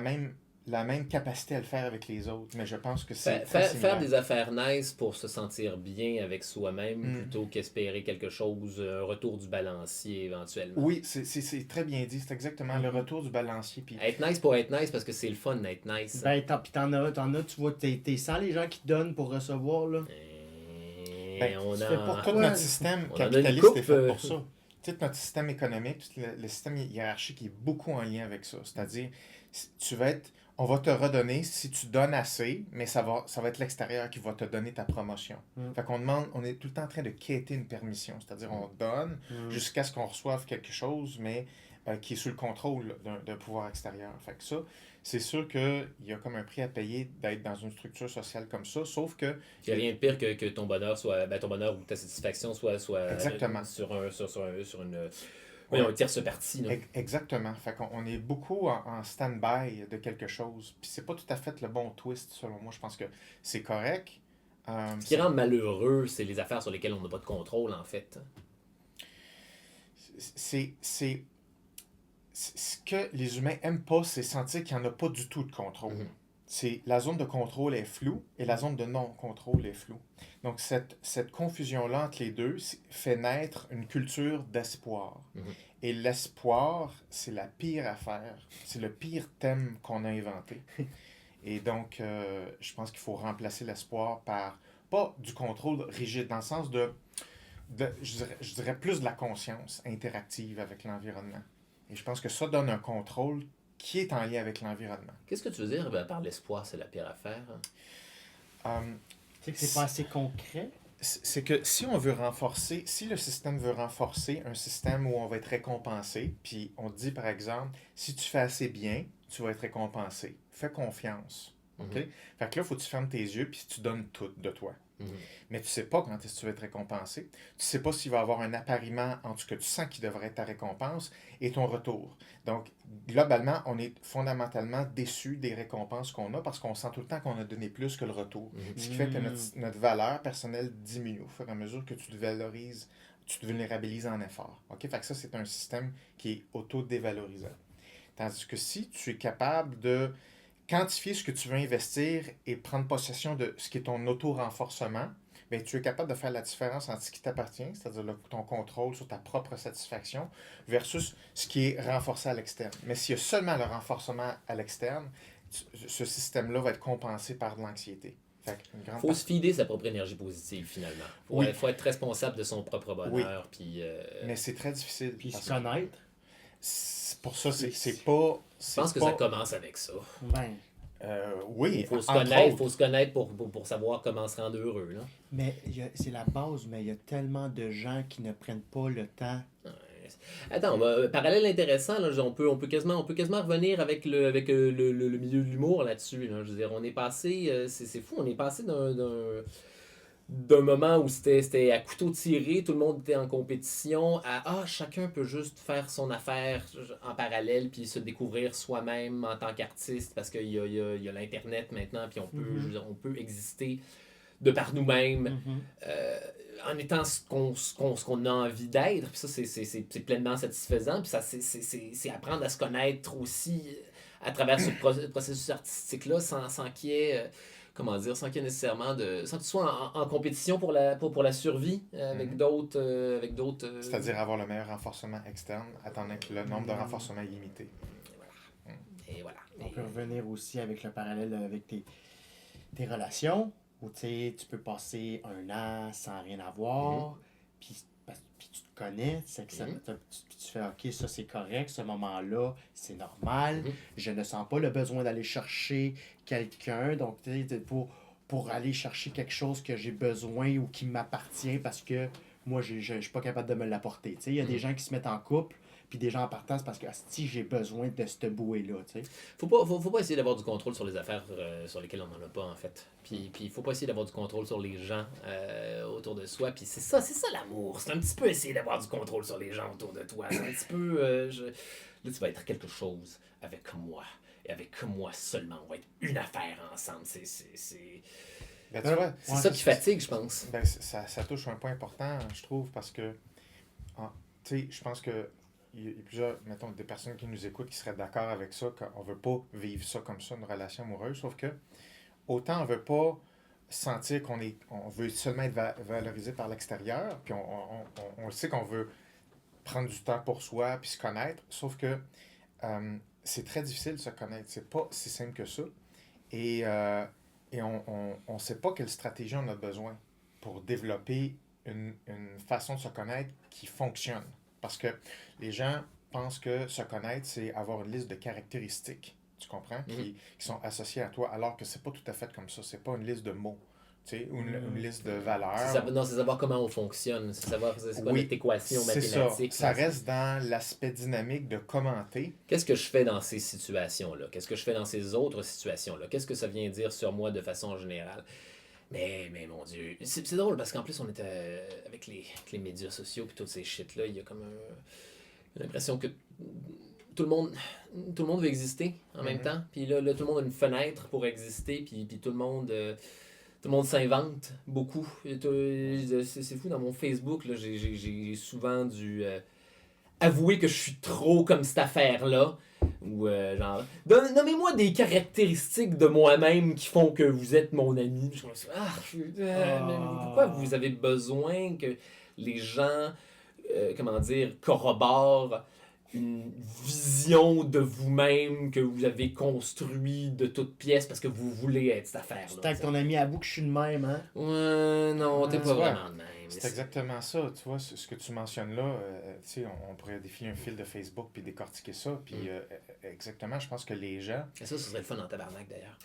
S1: même capacité à le faire avec les autres. Mais je pense que c'est
S3: faire des affaires nice pour se sentir bien avec soi-même plutôt qu'espérer quelque chose, un retour du balancier éventuellement.
S1: Oui, c'est très bien dit. C'est exactement le retour du balancier. Puis...
S3: Être nice pour être nice parce que c'est le fun d'être nice.
S2: Ben, puis t'en as, tu vois, t'es sans les gens qui te donnent pour recevoir, là.
S1: Ben, pour tout notre système
S3: on
S1: capitaliste est fait pour ça. Tout notre système économique, tout le système hiérarchique est beaucoup en lien avec ça. C'est-à-dire, on va te redonner si tu donnes assez, mais ça va être l'extérieur qui va te donner ta promotion. Fait qu'on on est tout le temps en train de quêter une permission. C'est-à-dire, on donne jusqu'à ce qu'on reçoive quelque chose, mais qui est sous le contrôle d'un pouvoir extérieur. Fait que ça, c'est sûr qu'il y a comme un prix à payer d'être dans une structure sociale comme ça, sauf que...
S3: Il n'y a rien de pire que ton bonheur soit... ton bonheur ou ta satisfaction soit
S1: Exactement.
S3: sur une... Oui, un tierce partie. Là.
S1: Exactement. Fait qu'on est beaucoup en stand-by de quelque chose. Puis c'est pas tout à fait le bon twist, selon moi. Je pense que c'est correct.
S3: Ce qui rend malheureux, c'est les affaires sur lesquelles on n'a pas de contrôle, en fait.
S1: Ce que les humains aiment pas, c'est sentir qu'il n'y en a pas du tout de contrôle. C'est la zone de contrôle est floue et la zone de non-contrôle est floue. Donc, cette confusion-là entre les deux fait naître une culture d'espoir. Et l'espoir, c'est la pire affaire. C'est le pire thème qu'on a inventé. Et donc, je pense qu'il faut remplacer l'espoir par, pas du contrôle rigide, dans le sens je dirais plus de la conscience interactive avec l'environnement. Et je pense que ça donne un contrôle qui est en lien avec l'environnement.
S3: Qu'est-ce que tu veux dire par l'espoir, c'est la pire affaire?
S2: Tu sais que c'est pas assez concret?
S1: C'est que si le système veut renforcer un système où on va être récompensé, puis on te dit par exemple, si tu fais assez bien, tu vas être récompensé. Fais confiance. OK? Fait que là, il faut que tu fermes tes yeux puis tu donnes tout de toi. Mais tu sais pas quand est-ce que tu vas être récompensé. Tu sais pas s'il va y avoir un appariement entre ce que tu sens qui devrait être ta récompense et ton retour. Donc, globalement, on est fondamentalement déçu des récompenses qu'on a parce qu'on sent tout le temps qu'on a donné plus que le retour. Ce qui fait que notre valeur personnelle diminue au fur et à mesure que tu te valorises, tu te vulnérabilises en effort. OK? Fait que ça, c'est un système qui est auto-dévalorisant. Tandis que si tu es capable de quantifier ce que tu veux investir et prendre possession de ce qui est ton auto-renforcement, bien, tu es capable de faire la différence entre ce qui t'appartient, c'est-à-dire ton contrôle sur ta propre satisfaction, versus ce qui est renforcé à l'externe. Mais s'il y a seulement le renforcement à l'externe, ce système-là va être compensé par de l'anxiété.
S3: Il faut se fider sa propre énergie positive, finalement. Il faut être responsable de son propre bonheur. Puis,
S1: mais c'est très difficile.
S2: Puis se connaître.
S1: Pour ça, c'est pas...
S3: Je pense que ça commence avec ça.
S2: Ben,
S1: oui,
S3: il faut se connaître pour savoir comment se rendre heureux. Là.
S2: Mais c'est la base, mais il y a tellement de gens qui ne prennent pas le temps.
S3: Attends, parallèle intéressant, là, on peut quasiment revenir avec le milieu de l'humour là-dessus. Là. Je veux dire, on est passé, c'est fou, on est passé d'un moment où c'était à couteau tiré, tout le monde était en compétition, à chacun peut juste faire son affaire en parallèle puis se découvrir soi-même en tant qu'artiste parce qu'il y a l'Internet maintenant puis on peut exister de par nous-mêmes en étant ce qu'on a envie d'être. Puis ça, c'est pleinement satisfaisant. Puis ça, c'est apprendre à se connaître aussi à travers ce processus artistique-là sans qu'il y ait... sans qu'il y ait nécessairement sans que tu sois en compétition pour la survie avec d'autres.
S1: C'est-à-dire avoir le meilleur renforcement externe, attendant que le nombre de renforcements est limité.
S3: Et voilà.
S2: On peut revenir aussi avec le parallèle avec tes relations. où tu peux passer 1 an sans rien avoir, puis tu te connais, c'est que tu fais OK, ça c'est correct, ce moment-là, c'est normal, je ne sens pas le besoin d'aller chercher quelqu'un, donc tu sais, pour aller chercher quelque chose que j'ai besoin ou qui m'appartient parce que moi, je suis pas capable de me l'apporter. Tu sais, il y a des gens qui se mettent en couple, puis des gens en partant, c'est parce que si j'ai besoin de cette bouée-là. Tu sais.
S3: Faut pas essayer d'avoir du contrôle sur les affaires sur lesquelles on n'en a pas, en fait. Puis il faut pas essayer d'avoir du contrôle sur les gens autour de soi. Puis c'est ça l'amour. C'est un petit peu essayer d'avoir du contrôle sur les gens autour de toi. C'est un petit peu... Là, tu vas être quelque chose avec moi. Et avec moi seulement. On va être une affaire ensemble.
S1: Ben, tu vois,
S3: C'est ça qui fatigue, je pense.
S1: ben, ça touche un point important, je trouve, parce que, tu sais, je pense que il y a plusieurs, mettons, des personnes qui nous écoutent qui seraient d'accord avec ça, qu'on veut pas vivre ça comme ça, une relation amoureuse, sauf que, autant on veut pas sentir on veut seulement être valorisé par l'extérieur, puis on le sait qu'on veut prendre du temps pour soi, puis se connaître, sauf que c'est très difficile de se connaître, c'est pas si simple que ça, et on ne sait pas quelle stratégie on a besoin pour développer une façon de se connaître qui fonctionne. Parce que les gens pensent que se connaître, c'est avoir une liste de caractéristiques, tu comprends, qui sont associées à toi, alors que c'est pas tout à fait comme ça. C'est pas une liste de mots, tu sais, ou une liste de valeurs.
S3: Non, c'est savoir comment on fonctionne. C'est savoir c'est quoi notre équation mathématique.
S1: Ça reste dans l'aspect dynamique de commenter.
S3: Qu'est-ce que je fais dans ces situations-là? Qu'est-ce que je fais dans ces autres situations-là? Qu'est-ce que ça vient dire sur moi de façon générale? Mais mon Dieu, c'est drôle parce qu'en plus, on était avec les médias sociaux et toutes ces shit-là, il y a comme l'impression que tout le monde veut exister en même temps. Puis là, tout le monde a une fenêtre pour exister, puis tout le monde s'invente beaucoup. C'est fou, dans mon Facebook, là, j'ai souvent dû avouer que je suis trop comme cette affaire-là. Ou genre, nommez-moi des caractéristiques de moi-même qui font que vous êtes mon ami. Je me suis mais pourquoi vous avez besoin que les gens, corroborent une vision de vous-même que vous avez construit de toutes pièces parce que vous voulez être cette affaire-là.
S2: C'est avec ton ami avoue que je suis de même, hein?
S3: Ouais, non, t'es pas vraiment de même.
S1: C'est exactement ça, tu vois, ce que tu mentionnes là, tu sais, on pourrait défiler un fil de Facebook puis décortiquer ça, puis exactement, je pense que les gens...
S3: Et ça serait le fun en tabarnak, d'ailleurs.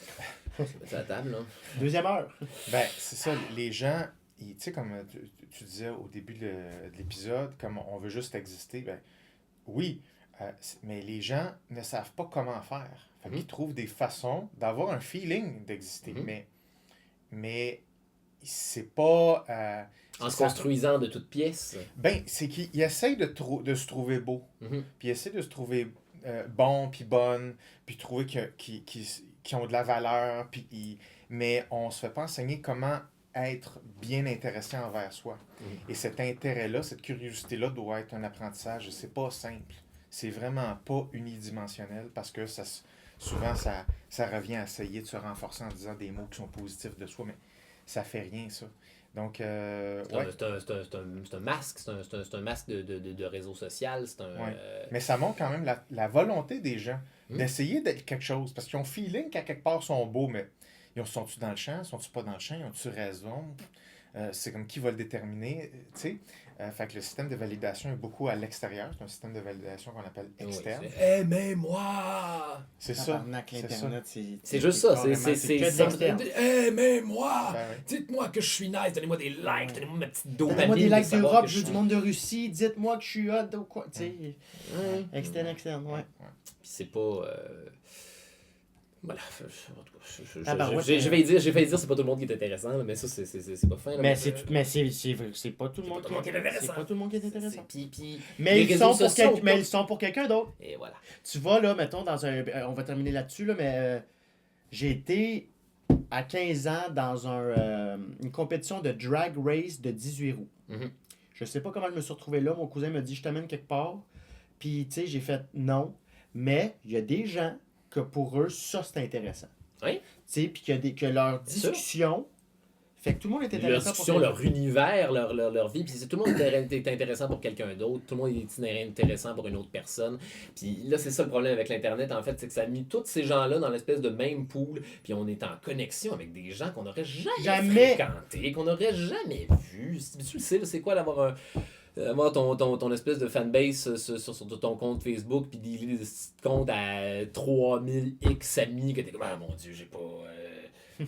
S3: C'est la table, là.
S2: Deuxième heure.
S1: Ben, c'est ça, les gens, tu sais, comme tu disais au début de l'épisode, comme on veut juste exister, ben oui, mais les gens ne savent pas comment faire. Fait qu'ils trouvent des façons d'avoir un feeling d'exister, mais c'est pas...
S3: en se construisant de toutes pièces.
S1: Ben, c'est qu'ils essayent de se trouver beau, puis ils essayent de se trouver bon, puis bonne, puis trouver qu'ils ont de la valeur, mais on se fait pas enseigner comment être bien intéressé envers soi. Et cet intérêt-là, cette curiosité-là doit être un apprentissage. C'est pas simple. C'est vraiment pas unidimensionnel parce que souvent, ça revient à essayer de se renforcer en disant des mots qui sont positifs de soi, mais ça fait rien, ça. Donc, ouais.
S3: C'est un masque, c'est un masque de réseau social.
S1: Mais ça montre quand même la volonté des gens d'essayer d'être quelque chose. Parce qu'ils ont feeling qu'à quelque part, ils sont beaux, mais sont-ils dans le champ? Sont-ils pas dans le champ? Ils ont-ils raison? C'est comme qui va le déterminer, tu sais. Fait que le système de validation est beaucoup à l'extérieur. C'est un système de validation qu'on appelle externe.
S3: Aimez-moi!
S1: C'est ça.
S2: L'Internet,
S3: c'est juste ça. C'est aimez-moi!
S1: Ben, oui.
S3: Dites-moi que je suis nice. Donnez-moi des likes. Donnez-moi ma petite dopamine.
S2: Donnez-moi des likes
S3: de savoir
S2: d'Europe,
S3: que
S2: je veux du monde de Russie. Dites-moi que je suis hot ou quoi. Tu sais, externe, ouais.
S3: Puis c'est pas... Voilà,
S2: j'ai
S3: failli dire c'est pas tout le monde qui est intéressant, mais ça c'est pas fin. Là,
S2: mais c'est pas tout le monde qui est intéressant. C'est pas tout le monde qui est intéressant. Mais ils sont pour quelqu'un d'autre.
S3: Et voilà.
S2: Tu vas là, mettons, on va terminer là-dessus, là, mais j'ai été à 15 ans dans une compétition de drag race de 18 roues. Je sais pas comment je me suis retrouvé là. Mon cousin m'a dit je t'amène quelque part. Puis tu sais, j'ai fait non. Mais il y a des gens que pour eux, ça, c'est intéressant.
S3: Oui.
S2: Tu sais, puis que leur discussion Fait que tout le monde est
S3: Leur
S2: intéressant
S3: discussion, leur univers, leur vie. Puis tout le monde est intéressant pour quelqu'un d'autre. Tout le monde est intéressant pour une autre personne. Puis là, c'est ça le problème avec l'Internet, en fait, c'est que ça a mis tous ces gens-là dans l'espèce de même pool. Puis on est en connexion avec des gens qu'on n'aurait jamais fréquentés, qu'on n'aurait jamais vus. Tu le sais, là, c'est quoi d'avoir avoir ton espèce de fanbase sur ton compte Facebook, puis des comptes à 3000 X amis, que t'es comme, ah mon Dieu, j'ai pas.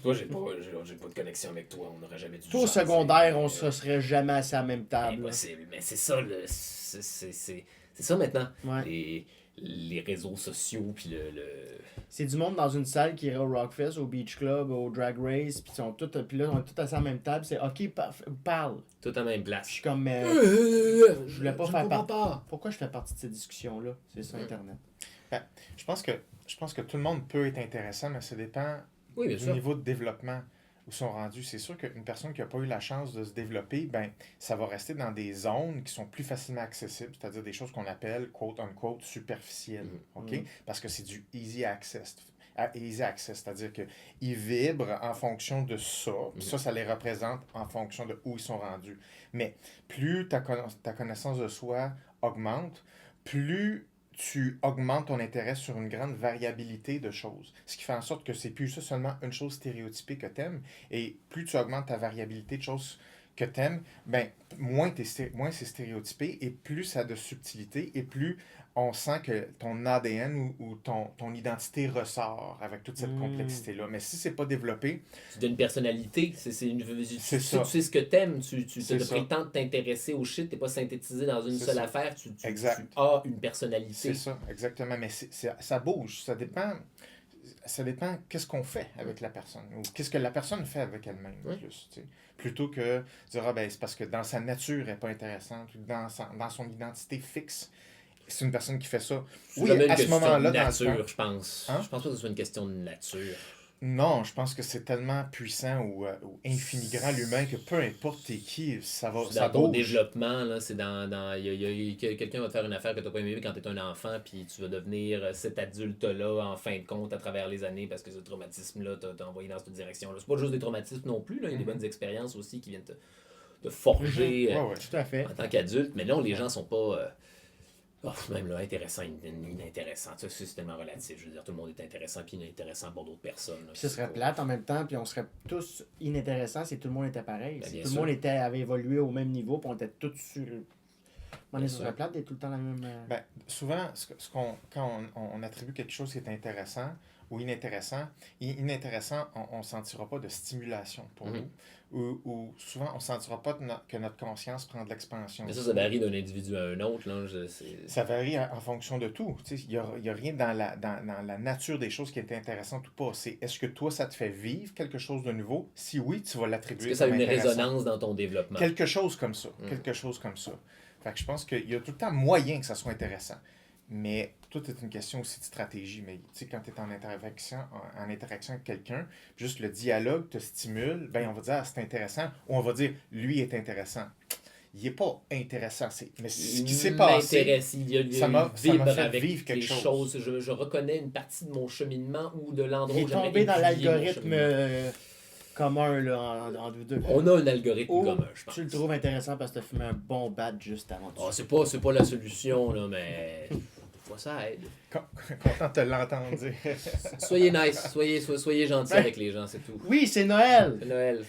S3: Toi, j'ai pas de connexion avec toi, on n'aurait jamais dû.
S2: Au secondaire, on se serait jamais assis à la même table.
S3: Impossible, mais c'est ça, c'est ça maintenant.
S2: Ouais.
S3: Les réseaux sociaux, puis le...
S2: C'est du monde dans une salle qui irait au Rockfest, au Beach Club, au Drag Race, puis là, on est tous assis à la même table, c'est OK, parle.
S3: Tout à même place.
S2: Je suis comme, je voulais pas faire
S3: partie.
S2: Pourquoi je fais partie de cette discussion-là? C'est sur Internet.
S1: Ben, je pense que tout le monde peut être intéressant, mais ça dépend du niveau de développement où sont rendus. C'est sûr qu'une personne qui n'a pas eu la chance de se développer, ben, ça va rester dans des zones qui sont plus facilement accessibles, c'est-à-dire des choses qu'on appelle quote-unquote superficielles. OK? Parce que c'est du easy access. Easy access, c'est-à-dire qu'ils vibrent en fonction de ça, puis ça les représente en fonction de où ils sont rendus. Mais plus ta connaissance de soi augmente, plus tu augmentes ton intérêt sur une grande variabilité de choses. Ce qui fait en sorte que c'est plus ça seulement une chose stéréotypée que t'aimes, et plus tu augmentes ta variabilité de choses que t'aimes, ben, moins c'est stéréotypé, et plus ça a de subtilité, et plus on sent que ton ADN ou ton identité ressort avec toute cette complexité-là. Mais si c'est pas développé...
S3: Tu donnes une personnalité. C'est ça. Tu sais ce que t'aimes. Tu te pris le temps de t'intéresser au shit. T'es pas synthétisé dans une seule affaire. Tu as une personnalité.
S1: C'est ça, exactement. Mais ça bouge. Ça dépend qu'est-ce qu'on fait avec la personne. Ou qu'est-ce que la personne fait avec elle-même, plus. T'sais. Plutôt que dire, c'est parce que dans sa nature, elle n'est pas intéressante. Ou dans son identité fixe, c'est une personne qui fait ça.
S3: Oui, à ce moment-là, dans nature, je pense. Je pense pas que ce soit une question de nature.
S1: Non, je pense que c'est tellement puissant ou infini grand l'humain que peu importe t'es qui, ça va.
S3: Dans ton développement, là, c'est quelqu'un va te faire une affaire que tu n'as pas aimé quand tu es un enfant, puis tu vas devenir cet adulte-là en fin de compte à travers les années parce que ce traumatisme-là t'a envoyé dans cette direction-là. C'est pas juste des traumatismes non plus, là. Il y a des bonnes expériences aussi qui viennent te forger
S2: tout à fait.
S3: En tant qu'adulte. Mais non, les gens sont pas. Même là, intéressant, inintéressant. Ça, c'est tellement relatif. Je veux dire, tout le monde est intéressant puis inintéressant pour d'autres personnes. Là,
S2: ce serait plate en même temps, puis on serait tous inintéressants si tout le monde était pareil.
S3: Ben,
S2: si tout le monde avait évolué au même niveau, puis on était tous sur. Ce serait plate d'être tout le temps la même.
S1: Ben, souvent, quand on attribue quelque chose qui est intéressant ou inintéressant, on ne sentira pas de stimulation pour nous. Ou souvent, on ne sentira pas que notre conscience prend de l'expansion.
S3: Mais ça varie d'un individu à un autre. Là,
S1: ça varie en fonction de tout. Il n'y a rien dans la nature des choses qui est intéressante ou pas. C'est est-ce que toi, ça te fait vivre quelque chose de nouveau? Si oui, tu vas l'attribuer.
S3: Est-ce que ça a une résonance dans ton développement?
S1: Quelque chose comme ça. Quelque chose comme ça. Fait que je pense qu'il y a tout le temps moyen que ça soit intéressant. Mais tout est une question aussi de stratégie. Mais tu sais, quand tu es en interaction avec quelqu'un, juste le dialogue te stimule, ben on va dire c'est intéressant, ou on va dire lui est intéressant. Il n'est pas intéressant. Mais ce qui s'est passé, ça m'a fait vivre quelque chose.
S3: Je reconnais une partie de mon cheminement ou de l'endroit où
S2: j'ai tombé dans l'algorithme commun là, entre vous deux.
S3: On a un algorithme commun, je pense.
S2: Tu le trouves intéressant parce que tu as fumé un bon bat juste avant.
S3: C'est pas la solution, là, mais fois ça aide.
S1: Content de l'entendre dire.
S3: Soyez nice, soyez gentil avec les gens, c'est tout.
S2: Oui, c'est Noël.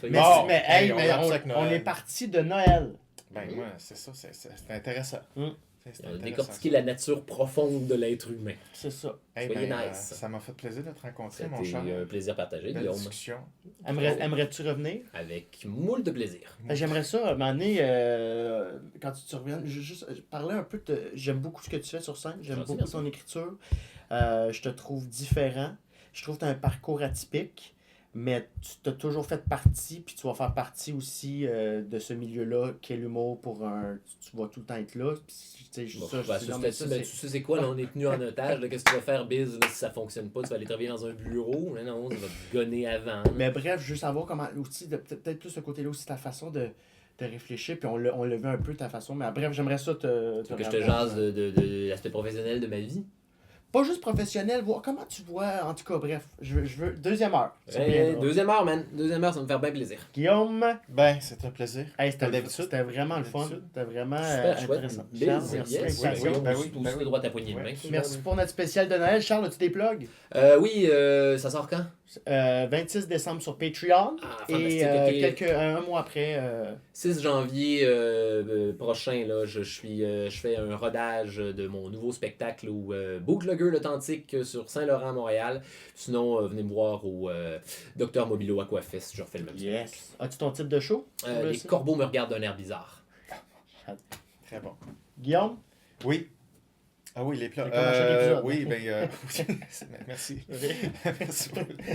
S3: C'est Noël.
S2: On est parti de Noël.
S1: Ben moi, c'est ça, c'est intéressant.
S3: On a décortiqué la nature profonde de l'être humain.
S2: C'est ça.
S3: Soyez nice.
S1: Ça m'a fait plaisir de te rencontrer, mon
S3: cher. C'était un plaisir partagé, Guillaume.
S1: Discussion.
S2: Aimerais-tu revenir?
S3: Avec moult de plaisir.
S2: J'aimerais ça, à un moment donné, quand tu reviennes, juste parler un peu de... J'aime beaucoup ce que tu fais sur scène, j'aime beaucoup ton écriture. Je te trouve différent. Je trouve que tu as un parcours atypique. Mais tu t'as toujours fait partie, puis tu vas faire partie aussi de ce milieu-là, qu'est l'humour pour un... Tu vas tout le temps être là.
S3: Tu sais c'est quoi, là, on est tenu en otage. Qu'est-ce que tu vas faire, Biz, là, si ça fonctionne pas? Tu vas aller travailler dans un bureau. Mais non, ça va te gonner avant.
S2: Mais bref, je veux savoir comment... aussi peut-être plus ce côté-là aussi, ta façon de réfléchir, puis on l'a vu un peu, ta façon. Mais bref, j'aimerais ça
S3: que je te jase de l'aspect professionnel de ma vie.
S2: pas juste professionnel, voir comment tu vois, en tout cas, bref, je veux deuxième heure.
S3: Deuxième heure, man. Deuxième heure, ça me fait bien plaisir.
S2: Guillaume,
S1: Ben, c'est un plaisir.
S2: hey,
S1: Comme d'habitude.
S2: c'était vraiment le fun,
S1: D'habitude.
S2: c'était vraiment
S3: Super chouette.
S2: intéressant.
S3: Biz,
S2: Charles, merci
S3: yes,
S2: pour
S3: oui,
S2: l'invitation.
S3: oui,
S1: Ben oui,
S3: aussi,
S1: ben
S3: aussi
S1: oui.
S3: droit à poignée de
S1: Ouais.
S3: main.
S2: Merci pour notre spécial de Noël. Charles, as-tu des plugs?
S3: Oui, ça sort quand?
S2: 26 décembre sur Patreon.
S3: Ah,
S2: Et
S3: fantastique, ok.
S2: un mois après,
S3: 6 janvier prochain, là, je fais un rodage de mon nouveau spectacle au Bootlegger l'Authentique sur Saint-Laurent, Montréal. Sinon, venez me voir au Docteur Mobilo Aquafest, je refais le même spectacle.
S2: yes. As-tu ton type de show?
S3: Les corbeaux me regardent d'un air bizarre.
S1: Très bon.
S2: Guillaume?
S1: Oui. Ah oui, les plats.
S2: C'est comme à chaque épisode.
S1: Oui, ben, merci. Merci.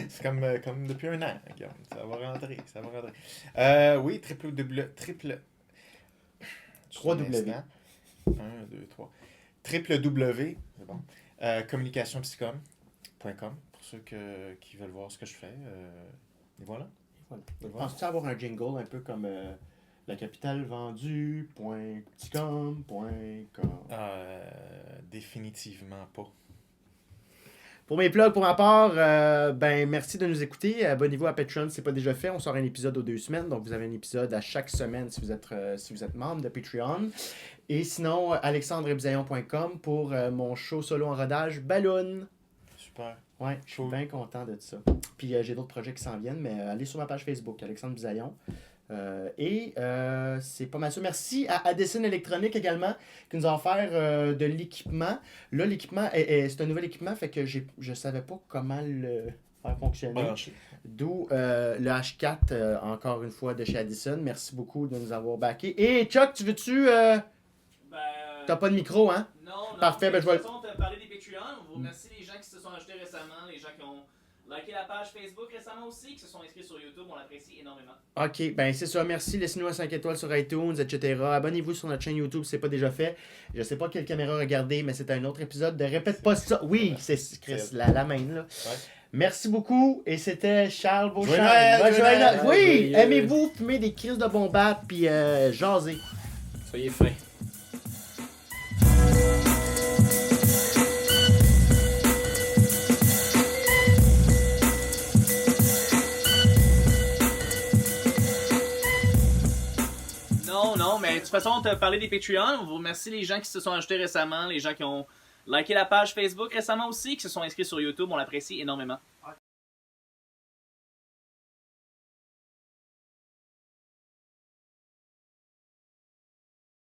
S1: C'est comme depuis un an, Guillaume. Ça va rentrer. Oui, triple.
S2: 3W.
S1: 1, 2, 3. www, c'est bon. Communicationpsychom.com pour ceux qui veulent voir ce que je fais. Et voilà.
S2: Voilà. Penses-tu avoir un jingle un peu comme la capitale vendue.pticom.com?
S1: Définitivement pas.
S2: Pour mes plugs, pour ma part, ben merci de nous écouter. Abonnez-vous à Patreon si ce n'est pas déjà fait. On sort un épisode aux 2 semaines. Donc, vous avez un épisode à chaque semaine si vous êtes membre de Patreon. Et sinon, alexandrebisaillon.com pour mon show solo en rodage Balloon.
S1: Super.
S2: Ouais, je suis bien content de ça. Puis j'ai d'autres projets qui s'en viennent, mais allez sur ma page Facebook, Alexandre Bisaillon. C'est pas mal ça. Merci à Addison Electronic également, qui nous a offert de l'équipement. Là, l'équipement, c'est un nouvel équipement, fait que je savais pas comment le faire fonctionner.
S1: Branché.
S2: D'où le H4, encore une fois, de chez Addison. Merci beaucoup de nous avoir backé. Et Chuck, tu veux-tu... T'as pas de micro, hein?
S4: Non,
S2: Parfait, ben je vais
S4: de toute façon, on t'a parlé des Patreons. On vous remercie les gens qui se sont ajoutés récemment, les gens qui ont liké la page Facebook récemment aussi, qui se sont inscrits sur YouTube. On l'apprécie énormément.
S2: OK, ben c'est ça. Merci. Laissez-nous un 5 étoiles sur iTunes, etc. Abonnez-vous sur notre chaîne YouTube si ce n'est pas déjà fait. Je sais pas quelle caméra regarder, mais c'est un autre épisode de Répète pas ça. Oui, c'est Chris, la main, là.
S1: Ouais.
S2: Merci beaucoup. Et c'était Charles Beauchamp.
S1: Joyeux Noël,
S2: Joyeux
S1: joyeux
S2: Noël.
S3: Noël.
S2: Oui,
S3: Joyeux.
S2: aimez-vous fumer des crises de bombattes puis jaser.
S3: Soyez fins.
S4: Non, mais de toute façon, on t'a parlé des Patreons. On vous remercie les gens qui se sont ajoutés récemment, les gens qui ont liké la page Facebook récemment aussi, qui se sont inscrits sur YouTube. On l'apprécie énormément.